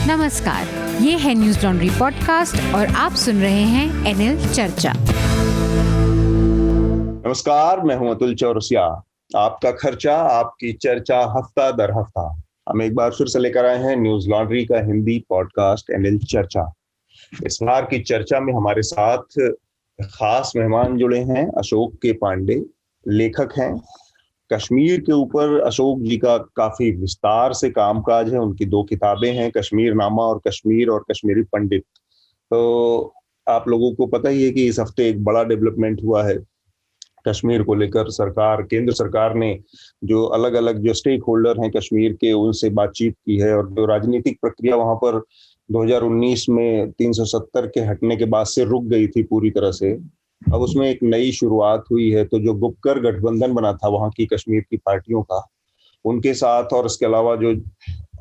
नमस्कार, ये है न्यूज लॉन्ड्री पॉडकास्ट और आप सुन रहे हैं एनएल चर्चा। नमस्कार, मैं हूं अतुल चौरसिया। आपका खर्चा आपकी चर्चा हफ्ता दर हफ्ता हम एक बार फिर से लेकर आए हैं न्यूज लॉन्ड्री का हिंदी पॉडकास्ट एनएल चर्चा। इस बार की चर्चा में हमारे साथ खास मेहमान जुड़े हैं। अशोक के पांडे लेखक हैं। कश्मीर के ऊपर अशोक जी का काफी विस्तार से कामकाज है। उनकी 2 किताबें हैं, कश्मीर नामा और कश्मीरी पंडित। तो आप लोगों को पता ही है कि इस हफ्ते एक बड़ा डेवलपमेंट हुआ है कश्मीर को लेकर। केंद्र सरकार ने जो अलग अलग जो स्टेक होल्डर हैं कश्मीर के, उनसे बातचीत की है और जो राजनीतिक प्रक्रिया वहां पर 2019 में 370 के हटने के बाद से रुक गई थी पूरी तरह से, अब उसमें एक नई शुरुआत हुई है। तो जो गुपकर गठबंधन बना था वहां की कश्मीर की पार्टियों का, उनके साथ और इसके अलावा जो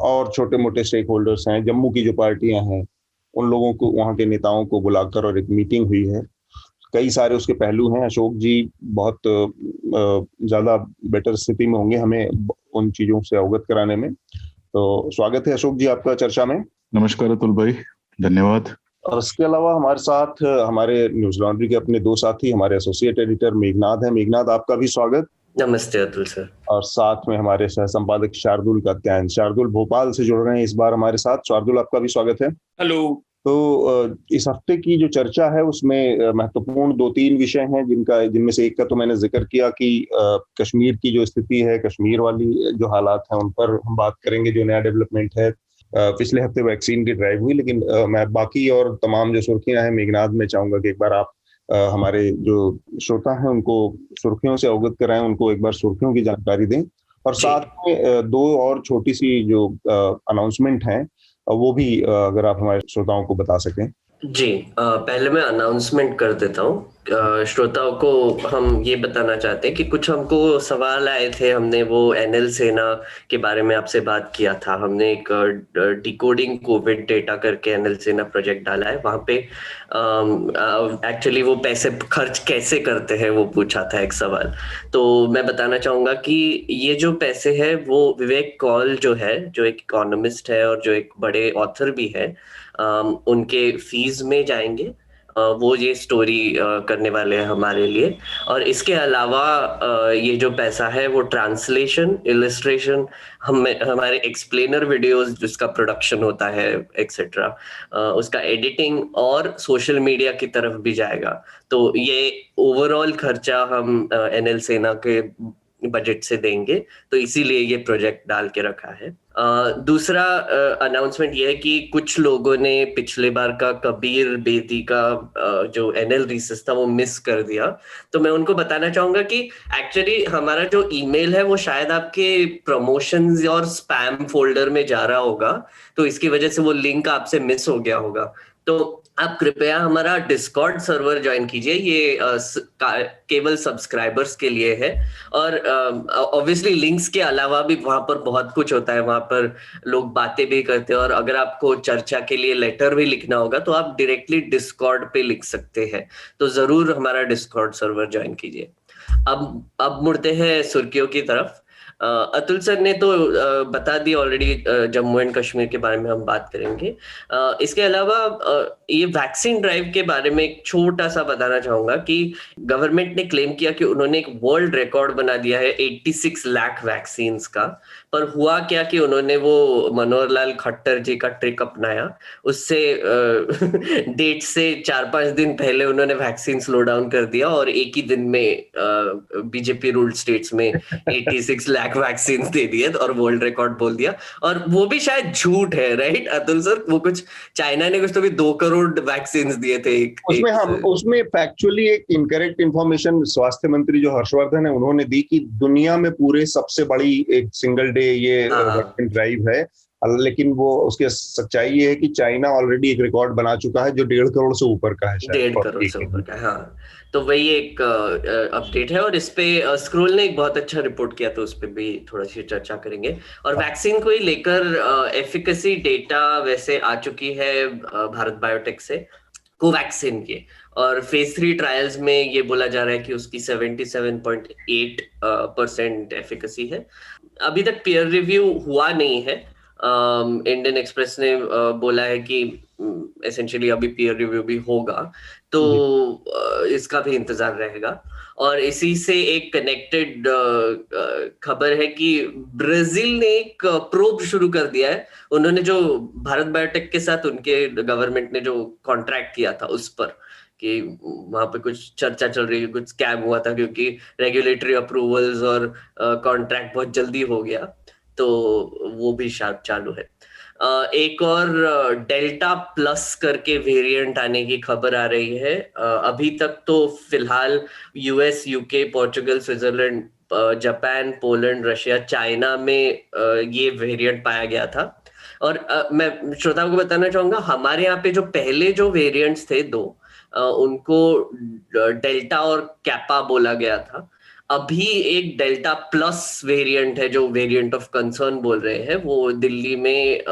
और छोटे मोटे स्टेक होल्डर्स हैं, जम्मू की जो पार्टियां हैं, उन लोगों को, वहां के नेताओं को बुलाकर और एक मीटिंग हुई है। कई सारे उसके पहलू हैं। अशोक जी बहुत ज्यादा बेटर स्थिति में होंगे हमें उन चीजों से अवगत कराने में। तो स्वागत है अशोक जी आपका चर्चा में। नमस्कार अतुल भाई, धन्यवाद। और इसके अलावा हमारे साथ हमारे न्यूज लॉन्ड्री के अपने 2 साथी, हमारे एसोसिएट एडिटर मेघनाद है। मेघनाद, आपका भी स्वागत। नमस्ते अतुल सर। और साथ में हमारे सह संपादक शार्दुल कात्यायन। शार्दुल भोपाल से जुड़ रहे हैं इस बार हमारे साथ। शार्दुल, आपका भी स्वागत है। हेलो। तो इस हफ्ते की जो चर्चा है उसमें महत्वपूर्ण 2-3 विषय हैं जिनमें से एक का तो मैंने जिक्र किया कि कश्मीर की जो स्थिति है, कश्मीर वाली जो हालात हैं, उन पर हम बात करेंगे। जो नया डेवलपमेंट है, पिछले हफ्ते वैक्सीन की ड्राइव हुई, लेकिन मैं बाकी और तमाम जो सुर्खियां हैं, मेघनाद, में चाहूंगा कि एक बार आप हमारे जो श्रोता हैं उनको सुर्खियों से अवगत कराएं, उनको एक बार सुर्खियों की जानकारी दें। और साथ में 2 और छोटी सी जो अनाउंसमेंट हैं वो भी अगर आप हमारे श्रोताओं को बता सकें। जी, पहले मैं अनाउंसमेंट कर देता हूँ। श्रोताओं को हम ये बताना चाहते हैं कि कुछ हमको सवाल आए थे। हमने वो एनएल सेना के बारे में आपसे बात किया था। हमने एक डिकोडिंग कोविड डेटा करके एनएल सेना प्रोजेक्ट डाला है। वहाँ पे एक्चुअली वो पैसे खर्च कैसे करते हैं वो पूछा था एक सवाल। तो मैं बताना चाहूंगा कि ये जो पैसे है वो विवेक कौल जो है, जो एक इकोनॉमिस्ट है और जो एक बड़े ऑथर भी है, उनके फीस में जाएंगे। वो ये स्टोरी करने वाले हैं हमारे लिए। और इसके अलावा ये जो पैसा है वो ट्रांसलेशन, इलस्ट्रेशन, हमारे एक्सप्लेनर वीडियोस जिसका प्रोडक्शन होता है एक्सेट्रा, उसका एडिटिंग और सोशल मीडिया की तरफ भी जाएगा। तो ये ओवरऑल खर्चा हम एनएल सेना के बजट से देंगे। तो इसीलिए ये प्रोजेक्ट डाल के रखा है। दूसरा अनाउंसमेंट ये है कि कुछ लोगों ने पिछले बार का कबीर बेदी का जो एनएल रिसर्च था वो मिस कर दिया। तो मैं उनको बताना चाहूंगा कि एक्चुअली हमारा जो ईमेल है वो शायद आपके प्रमोशंस और स्पैम फोल्डर में जा रहा होगा, तो इसकी वजह से वो लिंक आपसे मिस हो गया होगा। तो आप कृपया हमारा डिस्कॉर्ड सर्वर ज्वाइन कीजिए। ये केवल सब्सक्राइबर्स के लिए है। और ऑब्वियसली लिंक्स के अलावा भी वहां पर बहुत कुछ होता है। वहां पर लोग बातें भी करते हैं और अगर आपको चर्चा के लिए लेटर भी लिखना होगा तो आप डायरेक्टली डिस्कॉर्ड पे लिख सकते हैं। तो जरूर हमारा डिस्कॉर्ड सर्वर ज्वाइन कीजिए। अब मुड़ते हैं सुर्खियों की तरफ। अतुल सर ने तो बता दी ऑलरेडी, जम्मू एंड कश्मीर के बारे में हम बात करेंगे। इसके अलावा ये वैक्सीन ड्राइव के बारे में एक छोटा सा बताना चाहूंगा कि गवर्नमेंट ने क्लेम किया कि उन्होंने एक वर्ल्ड रिकॉर्ड बना दिया है 86 लाख वैक्सीन का। पर हुआ क्या कि उन्होंने वो मनोहर लाल खट्टर जी का ट्रिक अपनाया। उससे डेट से 4-5 दिन पहले उन्होंने वैक्सीन स्लो डाउन कर दिया और एक ही दिन में बीजेपी रूल्ड स्टेट्स में 86 लाख वैक्सीन दे दिए और वर्ल्ड रिकॉर्ड बोल दिया। और वो भी शायद झूठ है, राइट अतुल सर? वो कुछ चाइना ने कुछ तो भी 2 करोड़ वैक्सीन दिए थे उसमें फैक्चुअली एक इनकरेक्ट इंफॉर्मेशन स्वास्थ्य मंत्री जो हर्षवर्धन है उन्होंने दी कि दुनिया में पूरे सबसे बड़ी एक सिंगल डे ये वैक्सीन ड्राइव है। लेकिन वो उसकी सच्चाई ये है कि चाइना ऑलरेडी एक रिकॉर्ड बना चुका है जो 1.5 करोड़ से ऊपर का है। 1.5 करोड़ से ऊपर का है। हाँ, तो वही एक अपडेट है। और इस पे स्क्रोल ने एक बहुत अच्छा रिपोर्ट किया, तो उस पे भी थोड़ा सी चर्चा करेंगे। और वैक्सीन को ही लेकर एफिकेसी डेटा वैसे आ चुकी है भारत बायोटेक से, कोवैक्सीन के। और फेज 3 ट्रायल्स में ये बोला जा रहा है कि उसकी 77.8% एफिकेसी है। अभी तक पीयर रिव्यू हुआ नहीं है, इंडियन एक्सप्रेस ने बोला है कि एसेंशियली अभी पीयर रिव्यू भी होगा, तो इसका भी इंतजार रहेगा। और इसी से एक कनेक्टेड खबर है कि ब्राजील ने एक प्रोब शुरू कर दिया है। उन्होंने जो भारत बायोटेक के साथ उनके गवर्नमेंट ने जो कॉन्ट्रैक्ट किया था उस पर, कि वहां पे कुछ चर्चा चल रही है, कुछ स्कैम हुआ था क्योंकि रेगुलेटरी अप्रूवल्स और कॉन्ट्रैक्ट बहुत जल्दी हो गया, तो वो भी शायद चालू है। एक और डेल्टा प्लस करके वेरिएंट आने की खबर आ रही है। अभी तक तो फिलहाल US, UK, Portugal, Switzerland, Japan, Poland, Russia, China में ये वेरिएंट पाया गया था। और मैं श्रोताओं को बताना चाहूंगा, हमारे यहाँ पे जो पहले जो वेरिएंट्स थे दो, उनको डेल्टा और कैपा बोला गया था। अभी एक डेल्टा प्लस वेरिएंट है जो वेरिएंट ऑफ कंसर्न बोल रहे हैं, वो दिल्ली में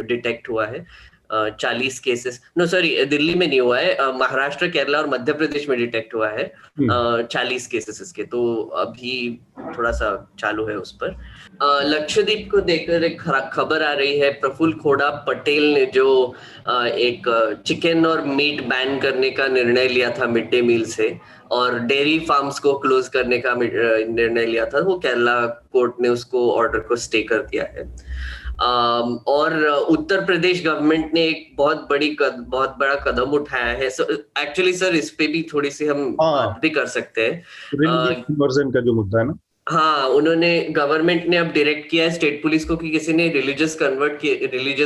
डिटेक्ट हुआ है। 40 केसेस, नो सॉरी, दिल्ली में नहीं हुआ है, महाराष्ट्र, केरला और मध्य प्रदेश में डिटेक्ट हुआ है 40 केसेस इसके, तो अभी थोड़ा सा चालू है उस पर। लक्षद्वीप को देखकर एक खबर आ रही है। प्रफुल्ल खोड़ा पटेल ने जो एक चिकन और मीट बैन करने का निर्णय लिया था मिड डे मील से, और डेयरी फार्म्स को क्लोज करने का निर्णय लिया था, वो केरला कोर्ट ने उसको ऑर्डर को स्टे कर दिया है। और उत्तर प्रदेश गवर्नमेंट ने एक बहुत बड़ा कदम उठाया है। एक्चुअली सर, इस पे भी थोड़ी सी हम बात भी कर सकते हैं। कन्वर्जन का जो मुद्दा है ना, हाँ, उन्होंने, गवर्नमेंट ने अब डायरेक्ट किया है स्टेट पुलिस को कि किसी ने रिलीजियस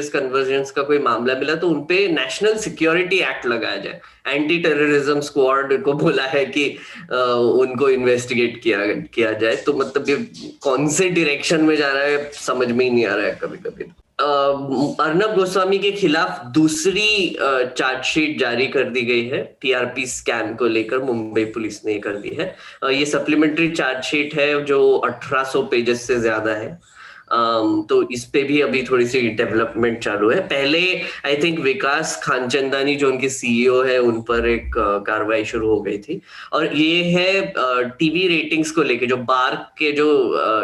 कन्वर्जन का कोई मामला मिला तो उनपे नेशनल सिक्योरिटी एक्ट लगाया जाए। एंटी टेररिज्म स्क्वाड को बोला है कि उनको इन्वेस्टिगेट किया जाए। तो मतलब ये कौन से डायरेक्शन में जा रहा है समझ में ही नहीं आ रहा है कभी कभी। अर्नब गोस्वामी के खिलाफ दूसरी चार्जशीट जारी कर दी गई है। टीआरपी स्कैम को लेकर मुंबई पुलिस ने कर दी है। ये सप्लीमेंट्री चार्जशीट है जो 1800 पेजेस से ज्यादा है। तो इस पे भी अभी थोड़ी सी डेवलपमेंट चालू है। पहले आई थिंक विकास खानचंदानी जो उनके सीईओ है, उन पर एक कार्रवाई शुरू हो गई थी। और ये है टीवी रेटिंग्स को लेकर, जो बार के जो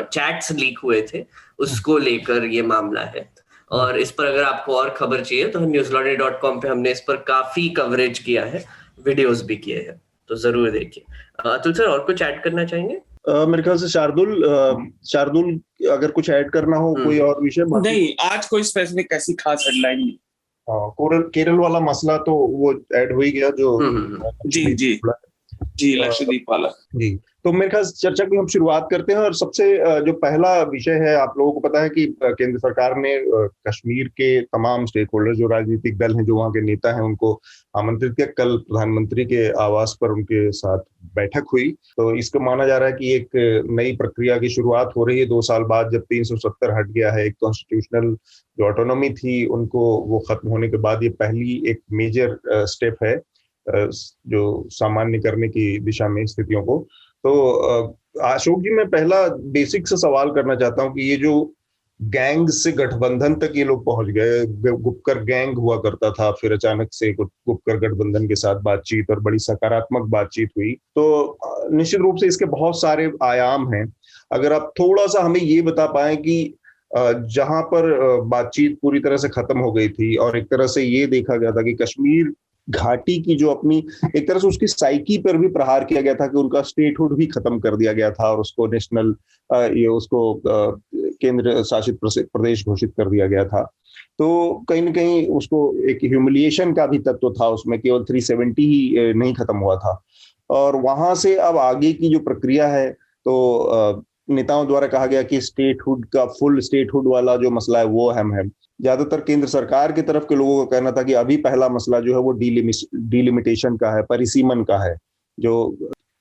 चैट्स लीक हुए थे उसको लेकर ये मामला है। और इस पर अगर आपको और खबर चाहिए तो newslaundry.com पे हमने इस पर काफी कवरेज किया है, वीडियोस भी किए हैं, तो जरूर देखिए। अतुल सर, और कुछ ऐड करना चाहेंगे? मेरे ख्याल से शार्दुल अगर कुछ ऐड करना हो कोई और विषय? नहीं, आज कोई स्पेसिफिक ऐसी खास हेडलाइन नहीं। केरल वाला मसला तो वो ऐड हो ही गया जो जी लक्षद्वीप वाला। जी, तो मेरे ख्याल चर्चा की हम शुरुआत करते हैं। और सबसे जो पहला विषय है, आप लोगों को पता है कि केंद्र सरकार ने कश्मीर के तमाम स्टेक होल्डर, जो राजनीतिक दल हैं, जो वहाँ के नेता हैं, उनको आमंत्रित किया। कल प्रधानमंत्री के आवास पर उनके साथ बैठक हुई। तो इसको माना जा रहा है कि एक नई प्रक्रिया की शुरुआत हो रही है 2 साल बाद, जब 370 हट गया है। एक कॉन्स्टिट्यूशनल जो ऑटोनॉमी थी उनको, वो खत्म होने के बाद ये पहली एक मेजर स्टेप है जो सामान्य करने की दिशा में स्थितियों को। तो अशोक जी, मैं पहला बेसिक से सवाल करना चाहता हूं कि ये जो गैंग से गठबंधन तक ये लोग पहुंच गए, गुपकर गैंग हुआ करता था, फिर अचानक से गुपकर गठबंधन के साथ बातचीत और बड़ी सकारात्मक बातचीत हुई, तो निश्चित रूप से इसके बहुत सारे आयाम हैं। अगर आप थोड़ा सा हमें ये बता पाएं कि जहां पर बातचीत पूरी तरह से खत्म हो गई थी और एक तरह से ये देखा गया था कि कश्मीर घाटी की जो अपनी एक तरह से उसकी साइकी पर भी प्रहार किया गया था कि उनका स्टेटहुड भी खत्म कर दिया गया था और उसको नेशनल उसको केंद्र शासित प्रदेश घोषित कर दिया गया था। तो कहीं ना कहीं उसको एक ह्यूमिलिएशन का भी तत्व था उसमें, केवल 370 ही नहीं खत्म हुआ था। और वहां से अब आगे की जो प्रक्रिया है, तो नेताओं द्वारा कहा गया कि स्टेटहुड का, फुल स्टेटहुड वाला जो मसला है वो अहम है। ज्यादातर केंद्र सरकार की तरफ के लोगों का कहना था कि अभी पहला मसला जो है वो डिलिमिटेशन का है, परिसीमन का है। जो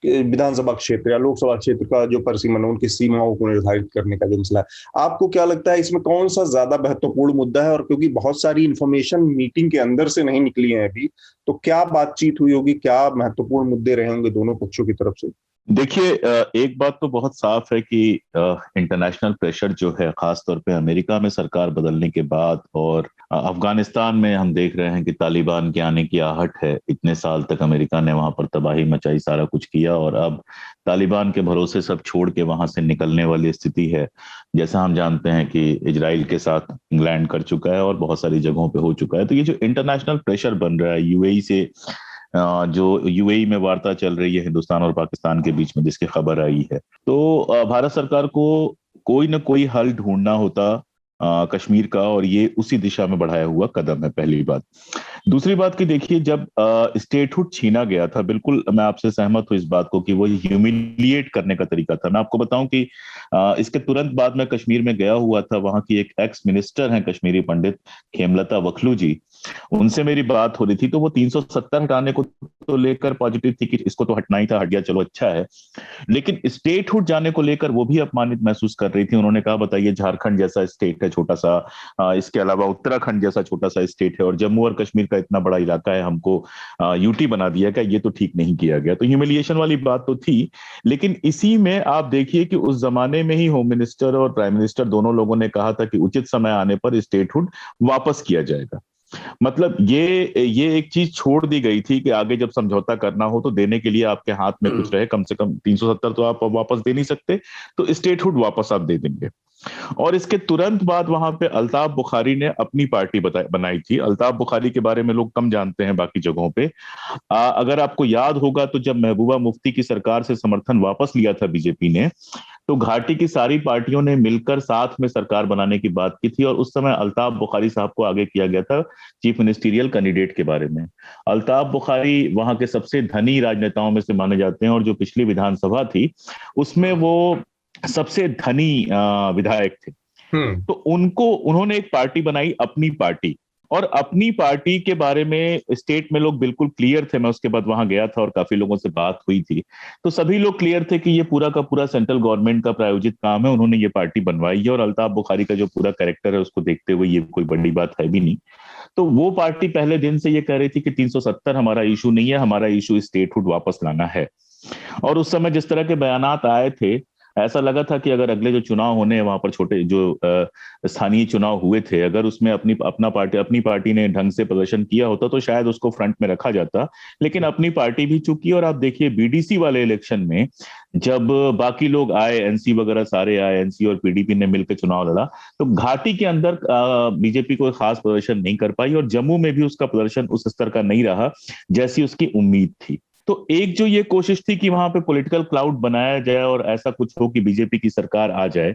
विधानसभा क्षेत्र या लोकसभा क्षेत्र का जो परिसीमन है, उनकी सीमाओं को निर्धारित करने का जो मसला है। आपको क्या लगता है इसमें कौन सा ज्यादा महत्वपूर्ण मुद्दा है? और क्योंकि बहुत सारी इंफॉर्मेशन मीटिंग के अंदर से नहीं निकली है अभी, तो क्या बातचीत हुई होगी, क्या महत्वपूर्ण मुद्दे रहे होंगे दोनों पक्षों की तरफ से? देखिए, एक बात तो बहुत साफ है कि इंटरनेशनल प्रेशर जो है, खास तौर पे अमेरिका में सरकार बदलने के बाद और अफगानिस्तान में हम देख रहे हैं कि तालिबान के आने की आहट है। इतने साल तक अमेरिका ने वहां पर तबाही मचाई, सारा कुछ किया, और अब तालिबान के भरोसे सब छोड़ के वहां से निकलने वाली स्थिति है। जैसा हम जानते हैं कि इजराइल के साथ इंग्लैंड कर चुका है और बहुत सारी जगहों पे हो चुका है। तो ये जो इंटरनेशनल प्रेशर बन रहा है यूएई से, जो यूएई में वार्ता चल रही है हिंदुस्तान और पाकिस्तान के बीच में जिसकी खबर आई है, तो भारत सरकार को कोई ना कोई हल ढूंढना होता कश्मीर का, और ये उसी दिशा में बढ़ाया हुआ कदम है, पहली बात। दूसरी बात कि देखिए, जब स्टेटहुड छीना गया था, बिल्कुल मैं आपसे सहमत हूं इस बात को कि वो ह्यूमिलिएट करने का तरीका था। मैं आपको बताऊं कि इसके तुरंत बाद मैं कश्मीर में गया हुआ था। वहां की एक एक्स मिनिस्टर हैं कश्मीरी पंडित खेमलता वखलू जी, उनसे मेरी बात हो रही थी। तो वो 370 हटाने को तो लेकर पॉजिटिव थी कि इसको तो हटना ही था, हट गया चलो अच्छा है, लेकिन स्टेटहुड जाने को लेकर वो भी अपमानित महसूस कर रही थी। उन्होंने कहा बताइए, झारखंड जैसा स्टेट है छोटा सा, इसके अलावा उत्तराखंड जैसा छोटा सा स्टेट है, और जम्मू और कश्मीर का इतना बड़ा इलाका है, हमको यूटी बना दिया क्या? ये तो ठीक नहीं किया गया। तो ह्यूमिलिएशन वाली बात तो थी, लेकिन इसी में आप देखिए कि उस जमाने में ही होम मिनिस्टर और प्राइम मिनिस्टर दोनों लोगों ने कहा था कि उचित समय आने पर स्टेटहुड वापस किया जाएगा। मतलब ये एक चीज छोड़ दी गई थी कि आगे जब समझौता करना हो तो देने के लिए आपके हाथ में कुछ रहे। कम से कम 370 तो आप वापस दे नहीं सकते, तो स्टेटहुड वापस आप दे देंगे। और इसके तुरंत बाद वहां पे अल्ताफ बुखारी ने अपनी पार्टी बनाई थी। अल्ताफ बुखारी के बारे में लोग कम जानते हैं बाकी जगहों पे। अगर आपको याद होगा तो जब महबूबा मुफ्ती की सरकार से समर्थन वापस लिया था बीजेपी ने, तो घाटी की सारी पार्टियों ने मिलकर साथ में सरकार बनाने की बात की थी, और उस समय अल्ताफ बुखारी साहब को आगे किया गया था चीफ मिनिस्टीरियल कैंडिडेट के बारे में। अल्ताफ बुखारी वहां के सबसे धनी राजनेताओं में से माने जाते हैं, और जो पिछली विधानसभा थी उसमें वो सबसे धनी विधायक थे। तो उन्होंने एक पार्टी बनाई, अपनी पार्टी, और अपनी पार्टी के बारे में स्टेट में लोग बिल्कुल क्लियर थे। मैं उसके बाद वहां गया था और काफी लोगों से बात हुई थी, तो सभी लोग क्लियर थे कि ये पूरा का पूरा सेंट्रल गवर्नमेंट का प्रायोजित काम है। उन्होंने ये पार्टी बनवाई है, और अल्ताफ बुखारी का जो पूरा कैरेक्टर है उसको देखते हुए ये कोई बड़ी बात है भी नहीं। तो वो पार्टी पहले दिन से ये कह रही थी कि 370 हमारा इशू नहीं है, हमारा इशू स्टेटहुड वापस लाना है। और उस समय जिस तरह के बयानात आए थे, ऐसा लगा था कि अगर अगले जो चुनाव होने हैं वहां पर, छोटे जो स्थानीय चुनाव हुए थे, अगर उसमें अपनी पार्टी ने ढंग से प्रदर्शन किया होता तो शायद उसको फ्रंट में रखा जाता। लेकिन अपनी पार्टी भी चुकी। और आप देखिए बीडीसी वाले इलेक्शन में जब बाकी लोग आए, एनसी वगैरह सारे आए, एनसी और पीडीपी ने मिलकर चुनाव लड़ा, तो घाटी के अंदर बीजेपी कोई खास प्रदर्शन नहीं कर पाई, और जम्मू में भी उसका प्रदर्शन उस स्तर का नहीं रहा जैसी उसकी उम्मीद थी। तो एक जो ये कोशिश थी कि वहां पे पॉलिटिकल क्लाउड बनाया जाए और ऐसा कुछ हो कि बीजेपी की सरकार आ जाए,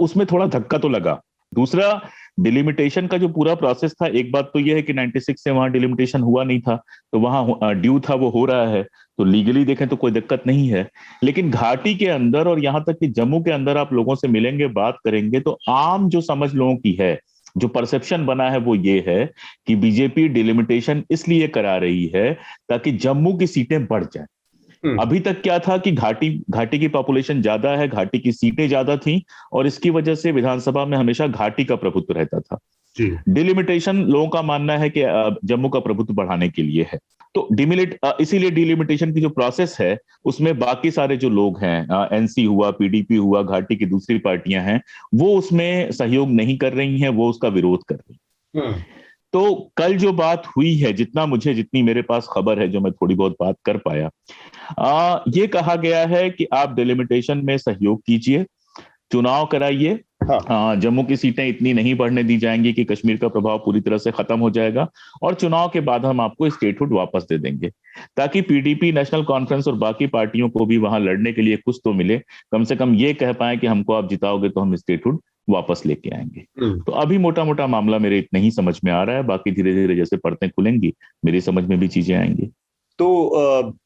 उसमें थोड़ा धक्का तो लगा। दूसरा, डिलिमिटेशन का जो पूरा प्रोसेस था, एक बात तो यह है कि 96 से वहां डिलिमिटेशन हुआ नहीं था, तो वहां ड्यू था वो हो रहा है, तो लीगली देखें तो कोई दिक्कत नहीं है। लेकिन घाटी के अंदर और यहां तक कि जम्मू के अंदर आप लोगों से मिलेंगे, बात करेंगे, तो आम जो समझ लोगों की है, जो परसेप्शन बना है, वो ये है कि बीजेपी डिलिमिटेशन इसलिए करा रही है ताकि जम्मू की सीटें बढ़ जाएं। अभी तक क्या था कि घाटी की पॉपुलेशन ज्यादा है, घाटी की सीटें ज्यादा थी, और इसकी वजह से विधानसभा में हमेशा घाटी का प्रभुत्व रहता था। डिलिमिटेशन लोगों का मानना है कि जम्मू का प्रभुत्व बढ़ाने के लिए है। तो इसीलिए डिलिमिटेशन की जो प्रोसेस है उसमें बाकी सारे जो लोग हैं, एनसी हुआ, पीडीपी हुआ, घाटी की दूसरी पार्टियां हैं, वो उसमें सहयोग नहीं कर रही हैं, वो उसका विरोध कर रही हैं। तो कल जो बात हुई है, जितनी मेरे पास खबर है, जो मैं थोड़ी बहुत बात कर पाया, ये कहा गया है कि आप डिलिमिटेशन में सहयोग कीजिए, चुनाव कराइए। जम्मू की सीटें इतनी नहीं बढ़ने दी जाएंगी कि कश्मीर का प्रभाव पूरी तरह से खत्म हो जाएगा, और चुनाव के बाद हम आपको स्टेटहुड वापस दे देंगे, ताकि पीडीपी, नेशनल कॉन्फ्रेंस और बाकी पार्टियों को भी वहां लड़ने के लिए कुछ तो मिले। कम से कम ये कह पाए कि हमको आप जिताओगे तो हम स्टेटहुड वापस लेके आएंगे। तो अभी मोटा मोटा मामला मेरे इतना ही समझ में आ रहा है, बाकी धीरे धीरे जैसे परतें खुलेंगी मेरी समझ में भी चीजें आएंगी। तो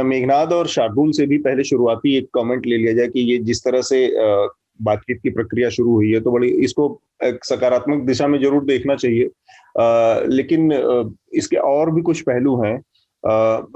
मेघनाद और शार्दुल से भी पहले शुरुआती एक कमेंट ले लिया जाए कि ये जिस तरह से बातचीत की प्रक्रिया शुरू हुई है, तो बड़ी इसको एक सकारात्मक दिशा में जरूर देखना चाहिए। लेकिन इसके और भी कुछ पहलू हैं।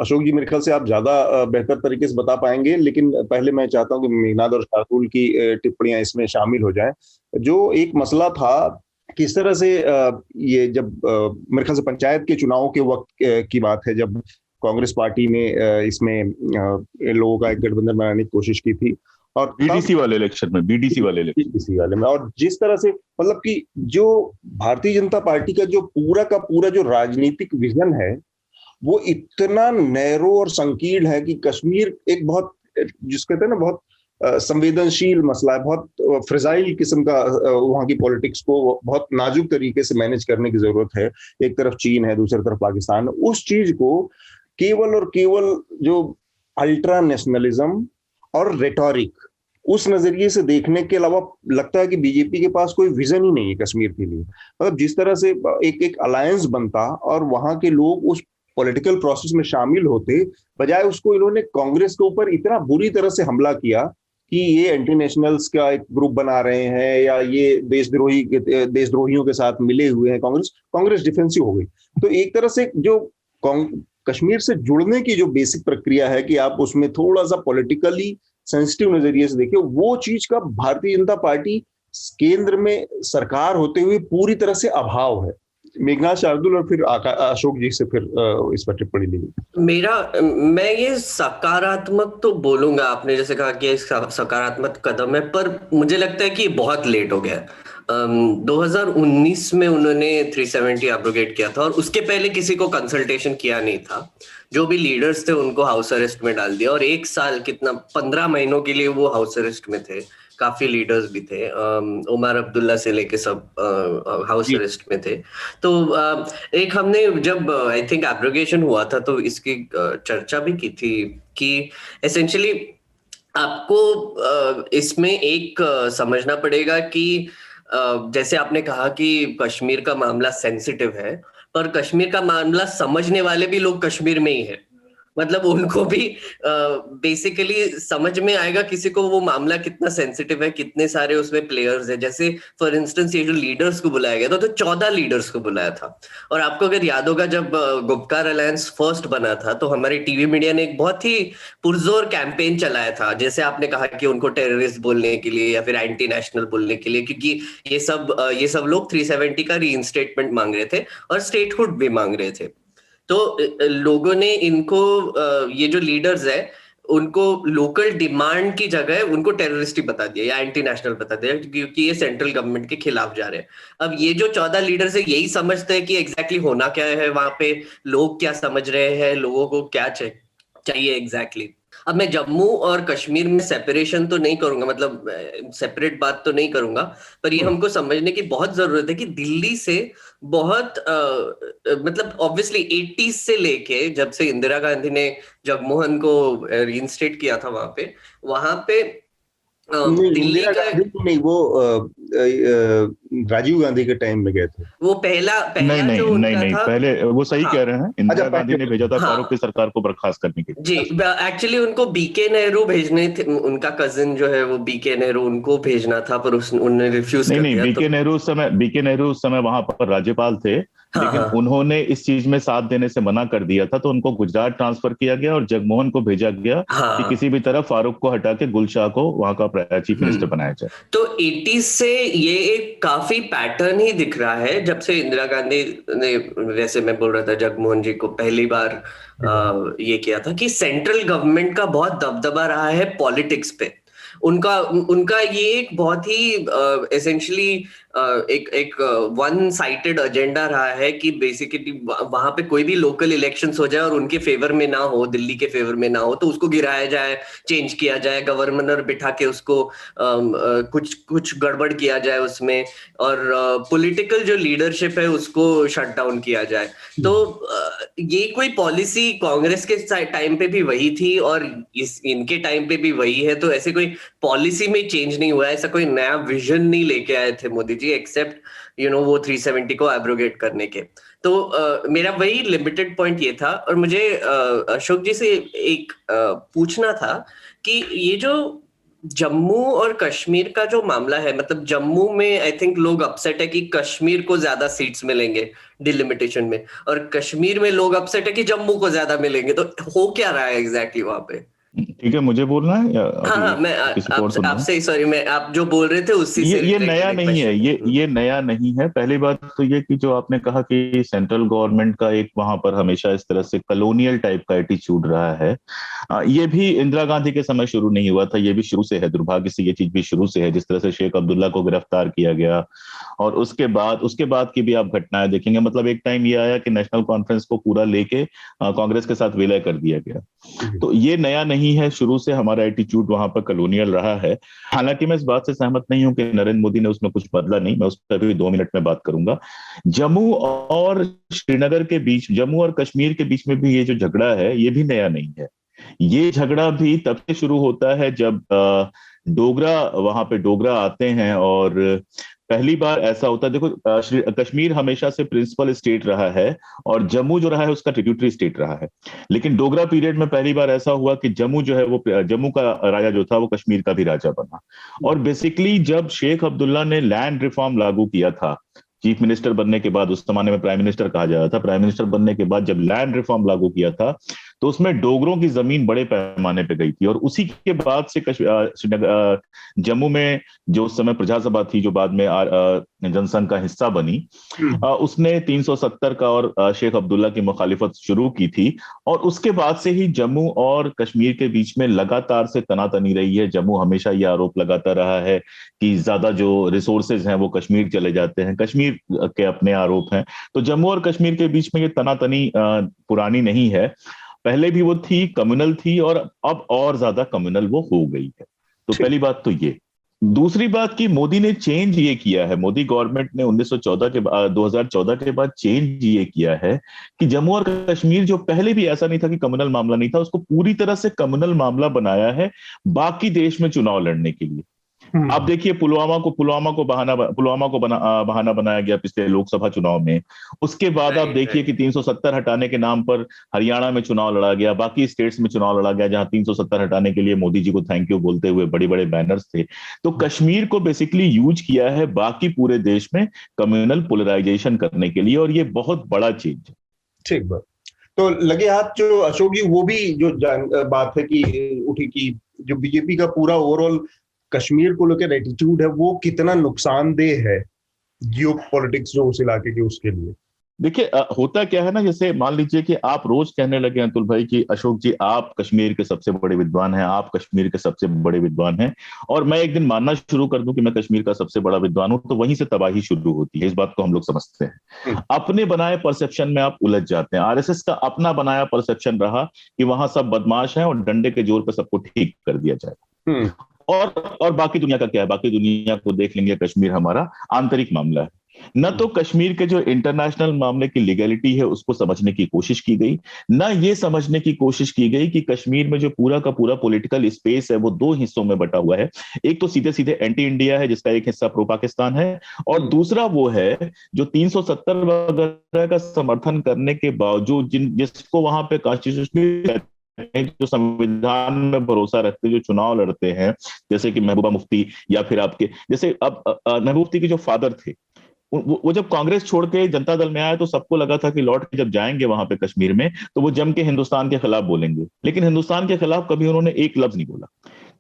अशोक जी, मेरे ख्याल से आप ज्यादा बेहतर तरीके से बता पाएंगे, लेकिन पहले मैं चाहता हूं कि मेघनाद और शार्दुल की टिप्पणियां इसमें शामिल हो जाएं। जो एक मसला था, किस तरह से ये जब मेरे ख्याल से पंचायत के चुनाव के वक्त की बात है, जब कांग्रेस पार्टी ने इसमें लोगों का एक गठबंधन बनाने की कोशिश की थी, और बीडीसी वाले इलेक्शन में, बीडीसी वाले में, और जिस तरह से मतलब कि जो भारतीय जनता पार्टी का पूरा जो राजनीतिक विजन है वो इतना नैरो और संकीर्ण है कि कश्मीर एक बहुत, जिसको कहते हैं ना, बहुत संवेदनशील मसला है, बहुत फ्रेजाइल किस्म का। वहाँ की पॉलिटिक्स को बहुत नाजुक तरीके से मैनेज करने की जरूरत है। एक तरफ चीन है, दूसरी तरफ पाकिस्तान। उस चीज को केवल और केवल जो अल्ट्रा नेशनलिज्म और रेटोरिक, उस नजरिए से देखने के अलावा लगता है कि बीजेपी के पास कोई विजन ही नहीं है कश्मीर के लिए। मतलब जिस तरह से एक अलायंस बनता और वहां के लोग उस पॉलिटिकल प्रोसेस में शामिल होते, बजाय उसको इन्होंने कांग्रेस के ऊपर इतना बुरी तरह से हमला किया कि ये एंटी नेशनल्स का एक ग्रुप बना रहे हैं या ये देशद्रोहियों के साथ मिले हुए हैं। कांग्रेस डिफेंसिव हो गई। तो एक तरह से जो कश्मीर से जुड़ने की जो बेसिक प्रक्रिया है कि आप उसमें थोड़ा सा पॉलिटिकली सेंसिटिव नजरिए से देखिए, वो चीज का भारतीय जनता पार्टी केंद्र में सरकार होते हुए पूरी तरह से अभाव है। मेघनाथ शार्दुल और फिर अशोक जी से फिर इस पर टिप्पणी ली। मैं ये सकारात्मक तो बोलूंगा, आपने जैसे कहा कि एक सकारात्मक कदम है, पर मुझे लगता है कि ये बहुत लेट हो गया। 2019 में उन्होंने 370 एब्रोगेट किया था और उसके पहले किसी को कंसल्टेशन किया नहीं था। जो भी लीडर्स थे उनको हाउस अरेस्ट में डाल दिया और 1 साल 15 महीनों के लिए वो हाउस अरेस्ट में थे। काफी लीडर्स भी थे, उमर अब्दुल्ला से लेके सब हाउस अरेस्ट में थे। तो एक हमने जब आई थिंक एब्रोगेशन हुआ था तो इसकी चर्चा भी की थी कि एसेंशियली आपको इसमें एक समझना पड़ेगा कि जैसे आपने कहा कि कश्मीर का मामला सेंसिटिव है, पर कश्मीर का मामला समझने वाले भी लोग कश्मीर में ही है। मतलब उनको भी बेसिकली समझ में आएगा किसी को वो मामला कितना सेंसिटिव है, कितने सारे उसमें प्लेयर्स हैं। जैसे फॉर इंस्टेंस ये जो लीडर्स को बुलाया गया था तो 14 लीडर्स को बुलाया था। और आपको अगर याद होगा जब गुपकार अलायंस फर्स्ट बना था तो हमारी टीवी मीडिया ने एक बहुत ही पुरजोर कैंपेन चलाया था, जैसे आपने कहा कि उनको टेररिस्ट बोलने के लिए या फिर एंटी नेशनल बोलने के लिए, क्योंकि ये सब लोग 370 का रीइंस्टेटमेंट मांग रहे थे और स्टेटहुड भी मांग रहे थे। तो लोगों ने इनको ये जो लीडर्स है उनको लोकल डिमांड की जगह उनको टेररिस्ट बता दिया या एंटी नेशनल बता दिया, क्योंकि ये सेंट्रल गवर्नमेंट के खिलाफ जा रहे हैं। अब ये जो 14 लीडर्स है यही समझते हैं कि एग्जैक्टली होना क्या है वहां पे, लोग क्या समझ रहे हैं, लोगों को क्या चाहिए एग्जैक्टली। अब मैं जम्मू और कश्मीर में सेपरेशन तो नहीं करूंगा, मतलब सेपरेट बात तो नहीं करूंगा, पर ये हमको समझने की बहुत जरूरत है कि दिल्ली से बहुत मतलब ऑब्वियसली 80s से लेके जब से इंदिरा गांधी ने जगमोहन को रीइंस्टेट किया था वहां पे दिल्ली का नहीं, वो राजीव गांधी के टाइम में गए थे। वो पहला नहीं, पहले वो सही कह रहे हैं, इंदिरा गांधी ने भेजा था फारूक की सरकार को बर्खास्त करने के लिए। जी, एक्चुअली उनको बीके नेहरू भेजने थे, उनका कजिन जो है वो बीके नेहरू, उनको भेजना था पर उन्होंने रिफ्यूज कर दिया। बीके नेहरू उस समय वहां पर राज्यपाल थे, लेकिन उन्होंने इस चीज में साथ देने से मना कर दिया था, तो उनको गुजरात ट्रांसफर किया गया और जगमोहन को भेजा गया कि किसी भी तरह फारूक को हटा के गुलशाह को वहां का चीफ मिनिस्टर बनाया जाए। तो 80s से ये एक काफी पैटर्न ही दिख रहा है, जब से इंदिरा गांधी ने, वैसे मैं बोल रहा था जगमोहन जी को पहली बार ये किया था कि सेंट्रल गवर्नमेंट का बहुत दबदबा रहा है पॉलिटिक्स पे। उनका ये एक बहुत ही एसेंशियली एक वन साइटेड एजेंडा रहा है कि बेसिकली वहां पे कोई भी लोकल इलेक्शंस हो जाए और उनके फेवर में ना हो, दिल्ली के फेवर में ना हो, तो उसको गिराया जाए, चेंज किया जाए, गवर्नर बिठा के उसको कुछ गड़बड़ किया जाए उसमें, और पॉलिटिकल जो लीडरशिप है उसको शट डाउन किया जाए। तो ये कोई पॉलिसी कांग्रेस के टाइम पे भी वही थी और इनके टाइम पे भी वही है। तो ऐसे कोई पॉलिसी में चेंज नहीं हुआ, ऐसा कोई नया विजन नहीं लेके आए थे मोदी जी, एक्सेप्ट वो 370 को एब्रोगेट करने के। तो मेरा वही लिमिटेड पॉइंट ये था। और मुझे अशोक जी से एक पूछना था कि ये जो जम्मू और कश्मीर का जो मामला है, मतलब जम्मू में आई थिंक लोग अपसेट है कि कश्मीर को ज्यादा सीट्स मिलेंगे डिलिमिटेशन में, और कश्मीर में लोग अपसेट है कि जम्मू को ज्यादा मिलेंगे। तो हो क्या रहा है एग्जैक्टली वहां पे? ठीक है, मुझे बोलना है या हाँ, मैं किसी को और सुनना है? आपसे ही, सॉरी, मैं आप जो बोल रहे थे उसी से ये नया नहीं है, ये नया नहीं है। पहली बात तो ये कि जो आपने कहा कि सेंट्रल गवर्नमेंट का एक वहां पर हमेशा इस तरह से कॉलोनियल टाइप का एटीट्यूड रहा है, ये भी इंदिरा गांधी के समय शुरू नहीं हुआ था, ये भी शुरू से है, दुर्भाग्य से ये चीज भी शुरू से है। जिस तरह से शेख अब्दुल्ला को गिरफ्तार किया गया और उसके बाद की भी आप घटनाएं देखेंगे, मतलब एक टाइम ये आया कि नेशनल कॉन्फ्रेंस को पूरा लेके कांग्रेस के साथ विलय कर दिया गया। तो ये नया नहीं है, शुरू से हमारा एटीट्यूड वहां पर कॉलोनियल रहा है। हालांकि मैं इस बात से सहमत नहीं हूं कि नरेंद्र मोदी ने उसमें कुछ बदला नहीं, मैं उस पर भी 2 मिनट में बात करूंगा। जम्मू और श्रीनगर के बीच, जम्मू और कश्मीर के बीच में भी ये जो झगड़ा है ये भी नया नहीं है। ये झगड़ा भी तब से शुरू होता है जब डोगरा, वहां पे डोगरा आते हैं और पहली बार ऐसा होता है। देखो, कश्मीर हमेशा से प्रिंसिपल स्टेट रहा है और जम्मू जो रहा है उसका ट्रिब्यूटरी स्टेट रहा है, लेकिन डोगरा पीरियड में पहली बार ऐसा हुआ कि जम्मू जो है वो, जम्मू का राजा जो था वो कश्मीर का भी राजा बना। और बेसिकली जब शेख अब्दुल्ला ने लैंड रिफॉर्म लागू किया था, चीफ मिनिस्टर बनने के बाद, उस जमाने में प्राइम मिनिस्टर कहा जाता था, प्राइम मिनिस्टर बनने के बाद जब लैंड रिफॉर्म लागू किया था तो उसमें डोगरों की जमीन बड़े पैमाने पे गई थी। और उसी के बाद से जम्मू में जो उस समय प्रजा सभा थी, जो बाद में जनसंघ का हिस्सा बनी, उसने 370 का और शेख अब्दुल्ला की मुखालिफत शुरू की थी। और उसके बाद से ही जम्मू और कश्मीर के बीच में लगातार से तनातनी रही है। जम्मू हमेशा ये आरोप लगाता रहा है कि ज्यादा जो रिसोर्सेज हैं वो कश्मीर चले जाते हैं, कश्मीर के अपने आरोप हैं। तो जम्मू और कश्मीर के बीच में ये तनातनी पुरानी नहीं है, पहले भी वो थी, कम्युनल थी, और अब और ज्यादा कम्युनल वो हो गई है। तो पहली बात तो ये। दूसरी बात कि मोदी ने चेंज ये किया है, मोदी गवर्नमेंट ने 2014 के बाद चेंज ये किया है कि जम्मू और कश्मीर, जो पहले भी ऐसा नहीं था कि कम्युनल मामला नहीं था, उसको पूरी तरह से कम्युनल मामला बनाया है बाकी देश में चुनाव लड़ने के लिए। आप देखिए, पुलवामा को बहाना बनाया गया पिछले लोकसभा चुनाव में। उसके बाद आप देखिए कि 370 हटाने के नाम पर हरियाणा में चुनाव लड़ा गया, बाकी स्टेट्स में चुनाव लड़ा गया, जहां 370 हटाने के लिए मोदी जी को थैंक यू बोलते हुए बड़े बड़े बैनर्स थे। तो कश्मीर को बेसिकली यूज किया है बाकी पूरे देश में कम्युनल पोलराइजेशन करने के लिए, और ये बहुत बड़ा चेंज है। ठीक बात। तो लगे हाथ जो अशोक जी, वो भी जो बात है कि उठी कि जो बीजेपी का पूरा ओवरऑल कश्मीर को लेकर एटीट्यूड है वो कितना नुकसानदेह है जियो पॉलिटिक्स जो उस इलाके के उसके लिए। देखिए, होता क्या है ना, जैसे मान लीजिए कि आप रोज कहने लगे अतुल भाई कि अशोक जी आप कश्मीर के सबसे बड़े विद्वान हैं, आप कश्मीर के सबसे बड़े विद्वान हैं, और मैं एक दिन मानना शुरू कर दूं कि मैं कश्मीर का सबसे बड़ा विद्वान हूं, तो वहीं से तबाही शुरू होती है। इस बात को हम लोग समझते हैं। अपने बनाए परसेप्शन में आप उलझ जाते हैं। आरएसएस का अपना बनाया परसेप्शन रहा कि वहां सब बदमाश हैं और डंडे के जोर पर सबको ठीक कर दिया जाएगा। और बाकी दुनिया का क्या है, बाकी दुनिया को देख लेंगे, कश्मीर हमारा आंतरिक मामला है। न तो कश्मीर के जो इंटरनेशनल मामले की लीगैलिटी है उसको समझने की कोशिश की गई, न ये समझने की कोशिश की गई कि कश्मीर में जो पूरा का पूरा पॉलिटिकल स्पेस है वो 2 हिस्सों में बटा हुआ है। एक तो सीधे सीधे एंटी इंडिया है, जिसका एक हिस्सा प्रो पाकिस्तान है, और दूसरा वो है जो 370 वगैरह का समर्थन करने के बावजूद जिसको वहां पे कॉन्स्टिट्यूशनल, जो संविधान में भरोसा रखते, जो चुनाव लड़ते हैं, जैसे कि महबूबा मुफ्ती, या फिर आपके जैसे अब महबूबा मुफ्ती के जो फादर थे, वो जब कांग्रेस छोड़ के जनता दल में आए तो सबको लगा था कि लौट के जब जाएंगे वहां पे कश्मीर में तो वो जम के हिंदुस्तान के खिलाफ बोलेंगे, लेकिन हिंदुस्तान के खिलाफ कभी उन्होंने एक लफ्ज नहीं बोला।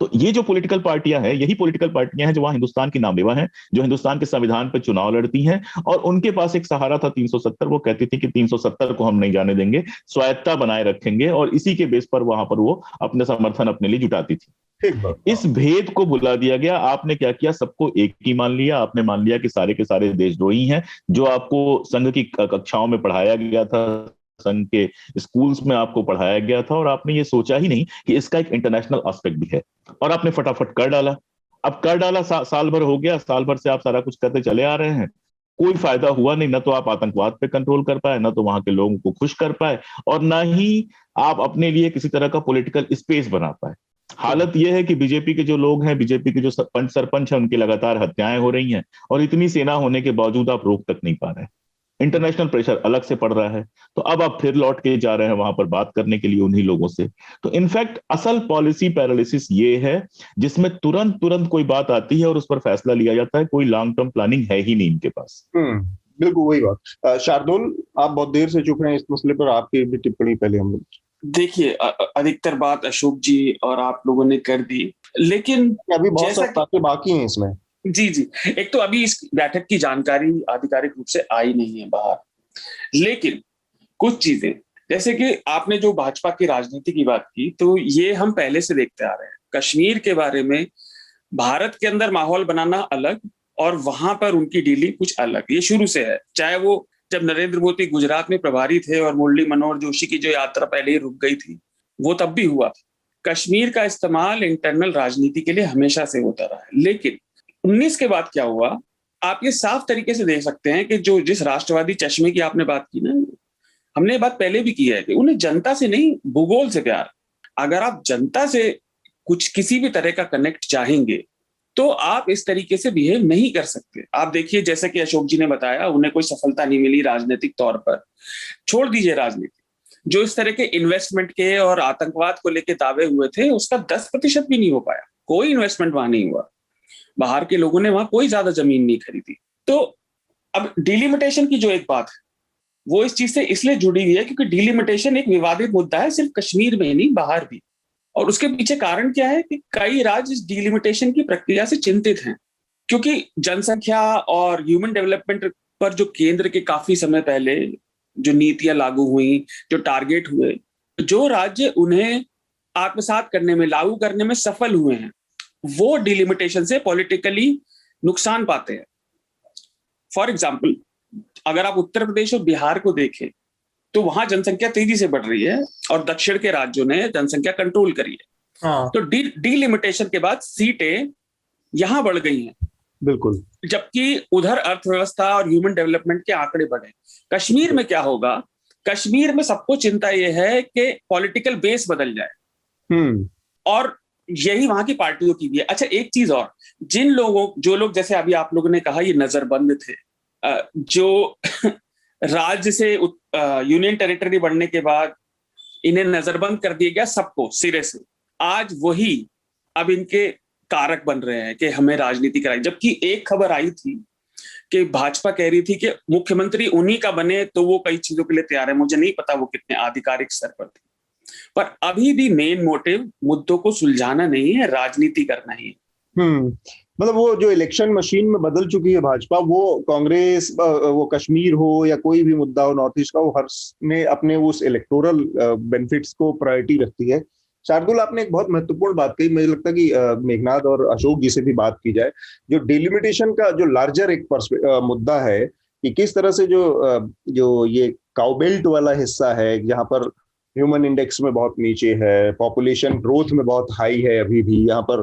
तो ये जो पॉलिटिकल पार्टियां हैं, यही पॉलिटिकल पार्टियां हैं जो वहां हिंदुस्तान की नामलेवा हैं, जो हिंदुस्तान के संविधान पर चुनाव लड़ती हैं, और उनके पास एक सहारा था 370। वो कहती थी कि 370 को हम नहीं जाने देंगे, स्वायत्ता बनाए रखेंगे, और इसी के बेस पर वहां पर वो अपने समर्थन अपने लिए जुटाती थी। इस भेद को बुला दिया गया। आपने क्या किया, सबको एक ही मान लिया। आपने मान लिया कि सारे के सारे देशद्रोही हैं, जो आपको संघ की कक्षाओं में पढ़ाया गया था, संघ के स्कूल्स में आपको पढ़ाया गया था, और आपने ये सोचा ही नहीं कि इसका एक इंटरनेशनल एस्पेक्ट भी है, और आपने फटाफट कर डाला। अब कर डाला, साल भर हो गया, साल भर से आप सारा कुछ करते चले आ रहे हैं, कोई फायदा हुआ नहीं। ना तो आप आतंकवाद पे कंट्रोल कर पाए, ना तो वहां के लोगों को खुश कर पाए, और ना ही आप अपने लिए किसी तरह का पॉलिटिकल स्पेस बना पाए। हालत यह है कि बीजेपी के जो लोग हैं, बीजेपी के जो सरपंच हैं, उनकी लगातार हत्याएं हो रही हैं, और इतनी सेना होने के बावजूद आप रोक तक नहीं पा रहे हैं। इंटरनेशनल प्रेशर अलग से पड़ रहा है, तो अब आप फिर लौट के जा रहे हैं वहां पर बात करने के लिए उन्हीं लोगों से। तो इनफैक्ट असल पॉलिसी पैरालिसिस ये है जिसमें तुरंत कोई बात आती है और उस पर फैसला लिया जाता है, कोई लॉन्ग टर्म प्लानिंग है ही नहीं इनके पास। बिल्कुल वही बात। शार्दुल, आप बहुत देर से चुप रहे हैं इस मसले पर, आपकी भी टिप्पणी पहले हम लोग। देखिए, अधिकतर बात अशोक जी और आप लोगों ने कर दी, लेकिन अभी बहुत जैसा सारी बातें बाकी हैं इसमें। जी जी, एक तो अभी इस बैठक की जानकारी आधिकारिक रूप से आई नहीं है बाहर, लेकिन कुछ चीजें, जैसे कि आपने जो भाजपा की राजनीति की बात की, तो ये हम पहले से देखते आ रहे हैं। कश्मीर के बारे में भारत के अंदर माहौल बनाना अलग और वहां पर उनकी डीलिंग कुछ अलग, ये शुरू से है। चाहे वो जब नरेंद्र मोदी गुजरात में प्रभारी थे और मुरली मनोहर जोशी की जो यात्रा पहले ही रुक गई थी, वो तब भी हुआ था। कश्मीर का इस्तेमाल इंटरनल राजनीति के लिए हमेशा से होता रहा है, लेकिन 19 के बाद क्या हुआ, आप ये साफ तरीके से देख सकते हैं कि जो जिस राष्ट्रवादी चश्मे की आपने बात की ना, हमने ये बात पहले भी की है कि उन्हें जनता से नहीं, भूगोल से प्यार। अगर आप जनता से कुछ किसी भी तरह का कनेक्ट चाहेंगे तो आप इस तरीके से बिहेव नहीं कर सकते। आप देखिए, जैसे कि अशोक जी ने बताया, उन्हें कोई सफलता नहीं मिली राजनीतिक तौर पर। छोड़ दीजिए राजनीति, जो इस तरह के इन्वेस्टमेंट के और आतंकवाद को लेकर दावे हुए थे, उसका 10% भी नहीं हो पाया। कोई इन्वेस्टमेंट वहां नहीं हुआ, बाहर के लोगों ने वहां कोई ज्यादा जमीन नहीं खरीदी। तो अब डिलिमिटेशन की जो एक बात है, वो इस चीज से इसलिए जुड़ी हुई है क्योंकि डिलिमिटेशन एक विवादित मुद्दा है, सिर्फ कश्मीर में ही नहीं, बाहर भी। और उसके पीछे कारण क्या है कि कई राज्य इस डिलिमिटेशन की प्रक्रिया से चिंतित हैं, क्योंकि जनसंख्या और ह्यूमन डेवलपमेंट पर जो केंद्र के काफी समय पहले जो नीतियां लागू हुई, जो टारगेट हुए, जो राज्य उन्हें आत्मसात करने में, लागू करने में सफल हुए हैं, वो डिलिमिटेशन से पॉलिटिकली नुकसान पाते हैं। फॉर एग्जाम्पल, अगर आप उत्तर प्रदेश और बिहार को देखें तो वहां जनसंख्या तेजी से बढ़ रही है और दक्षिण के राज्यों ने जनसंख्या कंट्रोल करी है। हाँ। तो डिलिमिटेशन के बाद सीटें यहां बढ़ गई हैं, बिल्कुल, जबकि उधर अर्थव्यवस्था और ह्यूमन डेवलपमेंट के आंकड़े बढ़े। कश्मीर में क्या होगा? कश्मीर में सबको चिंता यह है कि पॉलिटिकल बेस बदल जाए, और यही वहां की पार्टियों की भी है। अच्छा, एक चीज और, जो लोग जैसे अभी आप लोगों ने कहा ये नजरबंद थे, जो राज्य से यूनियन टेरिटरी बनने के बाद इन्हें नजरबंद कर दिया गया सबको सिरे से, आज वही अब इनके कारक बन रहे हैं कि हमें राजनीति कराई। जबकि एक खबर आई थी कि भाजपा कह रही थी कि मुख्यमंत्री उन्हीं का बने तो वो कई चीजों के लिए तैयार है। मुझे नहीं पता वो कितने आधिकारिक स्तर पर थी, पर अभी भी मेन मोटिव मुद्दों को सुलझाना नहीं है, राजनीति करना ही है। मतलब वो जो इलेक्शन मशीन में बदल चुकी है भाजपा, वो कांग्रेस, वो कश्मीर हो या कोई भी मुद्दा हो नॉर्थ ईस्ट का, वो हर में अपने उस इलेक्टोरल बेनिफिट्स को प्रायोरिटी रखती है। शार्दुल, आपने एक बहुत महत्वपूर्ण बात कही, मुझे लगता है कि मेघनाथ और अशोक जी से भी बात की जाए। जो डिलिमिटेशन का जो लार्जर एक मुद्दा है कि किस तरह से जो ये काउबेल्ट वाला हिस्सा है, जहां पर ह्यूमन इंडेक्स में बहुत नीचे है, पॉपुलेशन ग्रोथ में बहुत हाई है, अभी भी यहाँ पर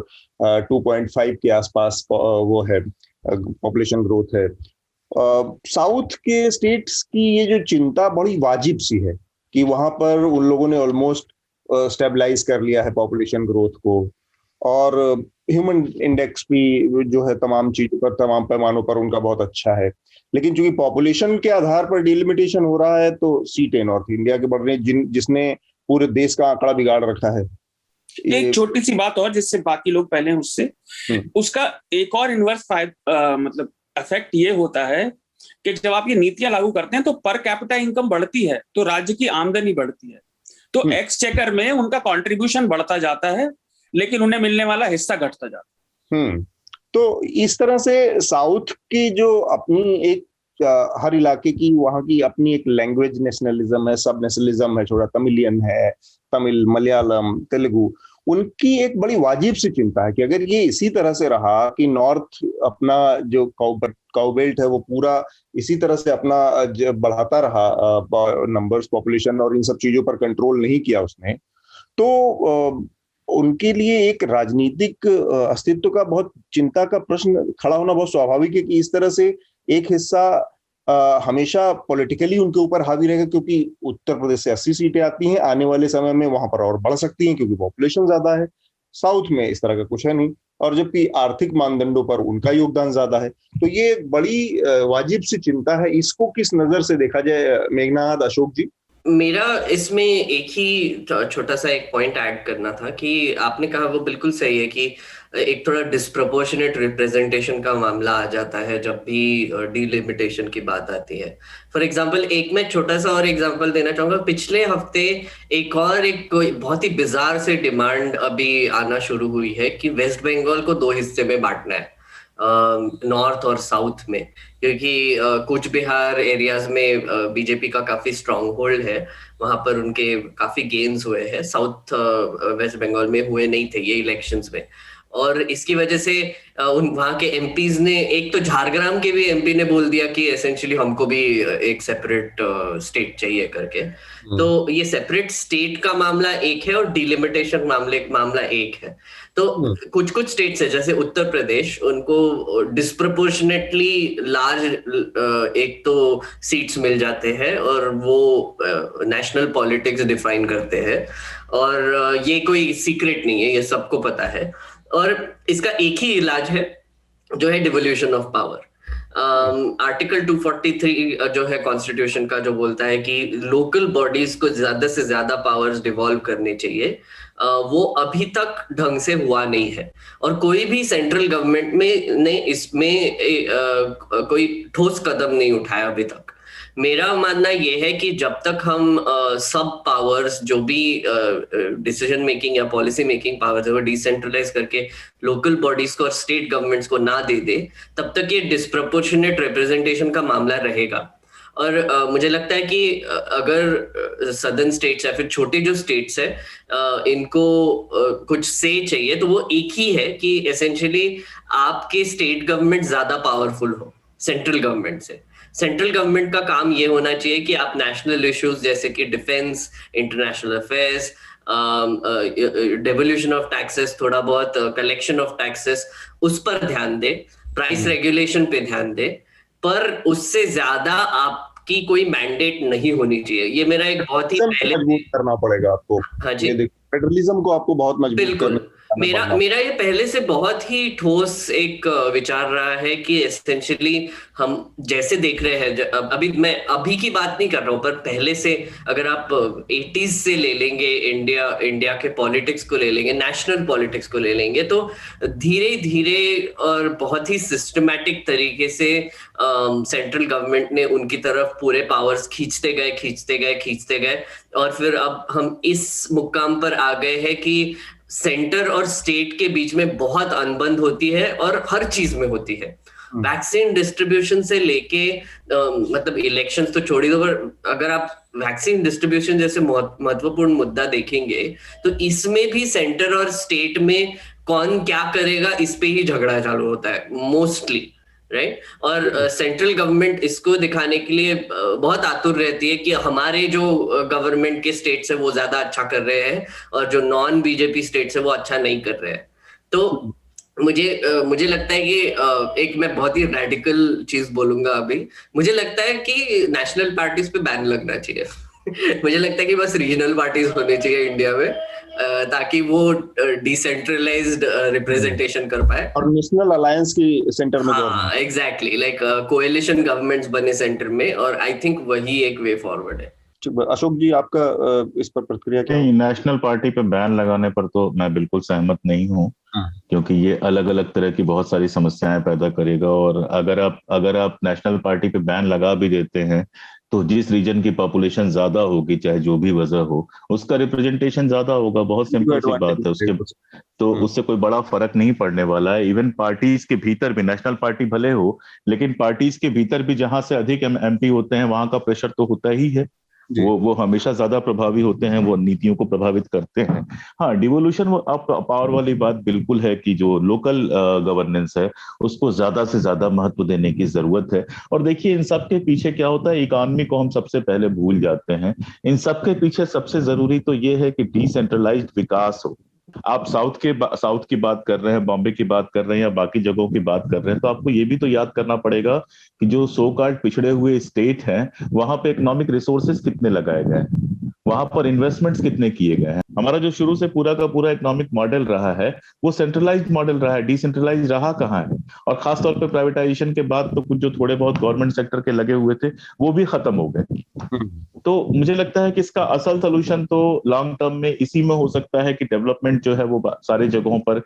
2.5 के आसपास वो है पॉपुलेशन ग्रोथ है। साउथ के स्टेट्स की ये जो चिंता बड़ी वाजिब सी है कि वहां पर उन लोगों ने ऑलमोस्ट स्टेबलाइज कर लिया है पॉपुलेशन ग्रोथ को, और ह्यूमन इंडेक्स भी जो है तमाम चीजों पर, तमाम पैमानों पर उनका बहुत अच्छा है। लेकिन चूंकि पॉपुलेशन के आधार पर डिलिमिटेशन हो रहा है, तो सीटें नॉर्थ इंडिया के बढ़ रही हैं, जिसने पूरे देश का आंकड़ा बिगाड़ रखा है। एक छोटी सी बात और, जिससे बाकी लोग पहले उससे, उसका एक और इनवर्स मतलब इफेक्ट ये होता है कि जब आप ये नीतियां लागू करते हैं तो पर कैपिटा इनकम बढ़ती है, तो राज्य की आमदनी बढ़ती है, तो एक्सचेकर में उनका कंट्रीब्यूशन बढ़ता जाता है, लेकिन उन्हें मिलने वाला हिस्सा घटता जाता है। तो इस तरह से साउथ की जो अपनी एक हर इलाके की वहां की अपनी एक लैंग्वेज नेशनलिज्म है, सब नेशनलिज्म है, छोटा तमिलियन है, तमिल, मलयालम, तेलुगु, उनकी एक बड़ी वाजिब सी चिंता है कि अगर ये इसी तरह से रहा कि नॉर्थ अपना जो काउबेल्ट है वो पूरा इसी तरह से अपना बढ़ाता रहा नंबर्स, पॉपुलेशन और इन सब चीजों पर कंट्रोल नहीं किया उसने, तो उनके लिए एक राजनीतिक अस्तित्व का बहुत चिंता का प्रश्न खड़ा होना बहुत स्वाभाविक है कि इस तरह से एक हिस्सा हमेशा पॉलिटिकली उनके ऊपर हावी रहेगा, क्योंकि उत्तर प्रदेश से 80 सीटें आती हैं, आने वाले समय में वहां पर और बढ़ सकती हैं क्योंकि पॉपुलेशन ज्यादा है। साउथ में इस तरह का कुछ है नहीं, और जबकि आर्थिक मानदंडों पर उनका योगदान ज्यादा है। तो ये बड़ी वाजिब सी चिंता है। इसको किस नजर से देखा जाए, मेघनाथ, अशोक जी? मेरा इसमें एक ही छोटा सा एक पॉइंट ऐड करना था कि आपने कहा वो बिल्कुल सही है कि एक थोड़ा डिस्प्रपोर्शनेट रिप्रेजेंटेशन का मामला आ जाता है जब भी डिलिमिटेशन की बात आती है। फॉर एग्जांपल एक मैं छोटा सा और एग्जांपल देना चाहूंगा। पिछले हफ्ते एक कोई बहुत ही बिजार से डिमांड अभी आना शुरू हुई है कि वेस्ट बंगाल को 2 हिस्से में बांटना है, नॉर्थ और साउथ में, क्योंकि कूच बिहार एरियाज में बीजेपी का काफी स्ट्रॉन्ग होल्ड है, वहां पर उनके काफी गेन्स हुए हैं, साउथ वेस्ट बंगाल में हुए नहीं थे ये इलेक्शंस में। और इसकी वजह से उन वहां के एमपीज ने, एक तो झारग्राम के भी एमपी ने बोल दिया कि एसेंशियली हमको भी एक सेपरेट स्टेट चाहिए करके। तो ये सेपरेट स्टेट का मामला एक है और डिलिमिटेशन मामला एक है। तो कुछ कुछ स्टेट्स है जैसे उत्तर प्रदेश, उनको डिस्प्रपोर्शनेटली लार्ज एक तो सीट्स मिल जाते हैं और वो नेशनल पॉलिटिक्स डिफाइन करते हैं, और ये कोई सीक्रेट नहीं है, ये सबको पता है। और इसका एक ही इलाज है जो है डिवोल्यूशन ऑफ पावर। आर्टिकल 243 जो है कॉन्स्टिट्यूशन का, जो बोलता है कि लोकल बॉडीज को ज्यादा से ज्यादा पावर्स डिवॉल्व करने चाहिए, वो अभी तक ढंग से हुआ नहीं है और कोई भी सेंट्रल गवर्नमेंट ने इसमें कोई ठोस कदम नहीं उठाया अभी तक। मेरा मानना ये है कि जब तक हम सब पावर्स जो भी डिसीजन मेकिंग या पॉलिसी मेकिंग पावर्स है वो डिसेंट्रलाइज करके लोकल बॉडीज को और स्टेट गवर्नमेंट्स को ना दे दे, तब तक ये डिस्प्रपोर्शनेट रिप्रेजेंटेशन का मामला रहेगा। और मुझे लगता है कि अगर सदर्न स्टेट्स या फिर छोटे जो स्टेट्स है इनको कुछ से चाहिए, तो वो एक ही है कि एसेंशियली आपके स्टेट गवर्नमेंट ज्यादा पावरफुल हो सेंट्रल गवर्नमेंट से। सेंट्रल गवर्नमेंट का काम ये होना चाहिए कि आप नेशनल इश्यूज जैसे कि defence, international affairs, devolution of taxes, थोड़ा बहुत कलेक्शन ऑफ टैक्सेस, उस पर ध्यान दे, प्राइस रेगुलेशन पे ध्यान दे, पर उससे ज्यादा आपकी कोई मैंडेट नहीं होनी चाहिए। ये मेरा एक बहुत ही पहले करना पड़ेगा आपको। हाँ जी, फेडरलिज्म को आपको बहुत मजबूत करना। मेरा ये पहले से बहुत ही ठोस एक विचार रहा है कि एसेंशियली हम जैसे देख रहे हैं, मैं अभी की बात नहीं कर रहा हूं, पर पहले से अगर आप 80s से ले लेंगे, इंडिया के पॉलिटिक्स को ले लेंगे, नेशनल पॉलिटिक्स को ले लेंगे, तो धीरे धीरे और बहुत ही सिस्टमैटिक तरीके से सेंट्रल गवर्नमेंट ने उनकी तरफ पूरे पावर्स खींचते गए और फिर अब हम इस मुकाम पर आ गए हैं कि सेंटर और स्टेट के बीच में बहुत अनबन होती है और हर चीज में होती है। वैक्सीन डिस्ट्रीब्यूशन से लेके मतलब इलेक्शंस तो छोड़ दो, पर अगर आप वैक्सीन डिस्ट्रीब्यूशन जैसे महत्वपूर्ण मुद्दा देखेंगे तो इसमें भी सेंटर और स्टेट में कौन क्या करेगा इस पे ही झगड़ा चालू होता है मोस्टली, राइट। और सेंट्रल गवर्नमेंट इसको दिखाने के लिए बहुत आतुर रहती है कि हमारे जो गवर्नमेंट के स्टेट्स है वो ज्यादा अच्छा कर रहे हैं और जो नॉन बीजेपी स्टेट्स है वो अच्छा नहीं कर रहे हैं। तो मुझे लगता है कि एक मैं बहुत ही रेडिकल चीज बोलूंगा अभी, मुझे लगता है कि नेशनल पार्टीज पे बैन लगना चाहिए। मुझे लगता है कि बस रीजनल पार्टीज होने चाहिए इंडिया में, ताकि वो डिसेंट्रलाइज्ड रिप्रेजेंटेशन कर पाए और नेशनल अलायंस की सेंटर में। हाँ एग्जैक्टली, लाइक कोएलिशन गवर्नमेंट्स बने सेंटर में, और आई थिंक वही एक वे फॉरवर्ड है। अशोक जी, आपका इस पर प्रतिक्रिया क्या है? नेशनल पार्टी पे बैन लगाने पर तो मैं बिल्कुल सहमत नहीं हूँ, क्योंकि ये अलग अलग तरह की बहुत सारी समस्याएं पैदा करेगा। और अगर आप नेशनल पार्टी पे बैन लगा भी देते हैं तो जिस रीजन की पॉपुलेशन ज्यादा होगी, चाहे जो भी वजह हो, उसका रिप्रेजेंटेशन ज्यादा होगा। बहुत सिंपल सी बात है, उससे कोई बड़ा फर्क नहीं पड़ने वाला है। इवन पार्टीज के भीतर भी, नेशनल पार्टी भले हो, लेकिन पार्टीज के भीतर भी जहां से अधिक एमपी होते हैं वहां का प्रेशर तो होता ही है। वो हमेशा ज्यादा प्रभावी होते हैं, वो नीतियों को प्रभावित करते हैं। हाँ, डिवोल्यूशन पावर वाली बात बिल्कुल है कि जो लोकल गवर्नेंस है उसको ज्यादा से ज्यादा महत्व देने की जरूरत है। और देखिए, इन सब के पीछे क्या होता है, इकोनॉमी को हम सबसे पहले भूल जाते हैं। इन सब के पीछे सबसे जरूरी तो ये है कि डिसेंट्रलाइज्ड विकास हो। आप साउथ की बात कर रहे हैं, बॉम्बे की बात कर रहे हैं या बाकी जगहों की बात कर रहे हैं, तो आपको ये भी तो याद करना पड़ेगा कि जो सो कॉल्ड पिछड़े हुए स्टेट हैं वहां पे इकोनॉमिक रिसोर्सेज कितने लगाए गए। वहां पर इन्वेस्टमेंट्स कितने किए गए हैं। हमारा जो शुरू से पूरा का पूरा इकोनॉमिक मॉडल रहा है वो सेंट्रलाइज्ड मॉडल रहा है, डिसेंट्रलाइज रहा कहाँ है। और खासतौर पे प्राइवेटाइजेशन के बाद तो कुछ जो थोड़े बहुत गवर्नमेंट सेक्टर के लगे हुए थे वो भी खत्म हो गए। तो मुझे लगता है कि इसका असल सोल्यूशन तो लॉन्ग टर्म में इसी में हो सकता है कि डेवलपमेंट जो है वो सारे जगहों पर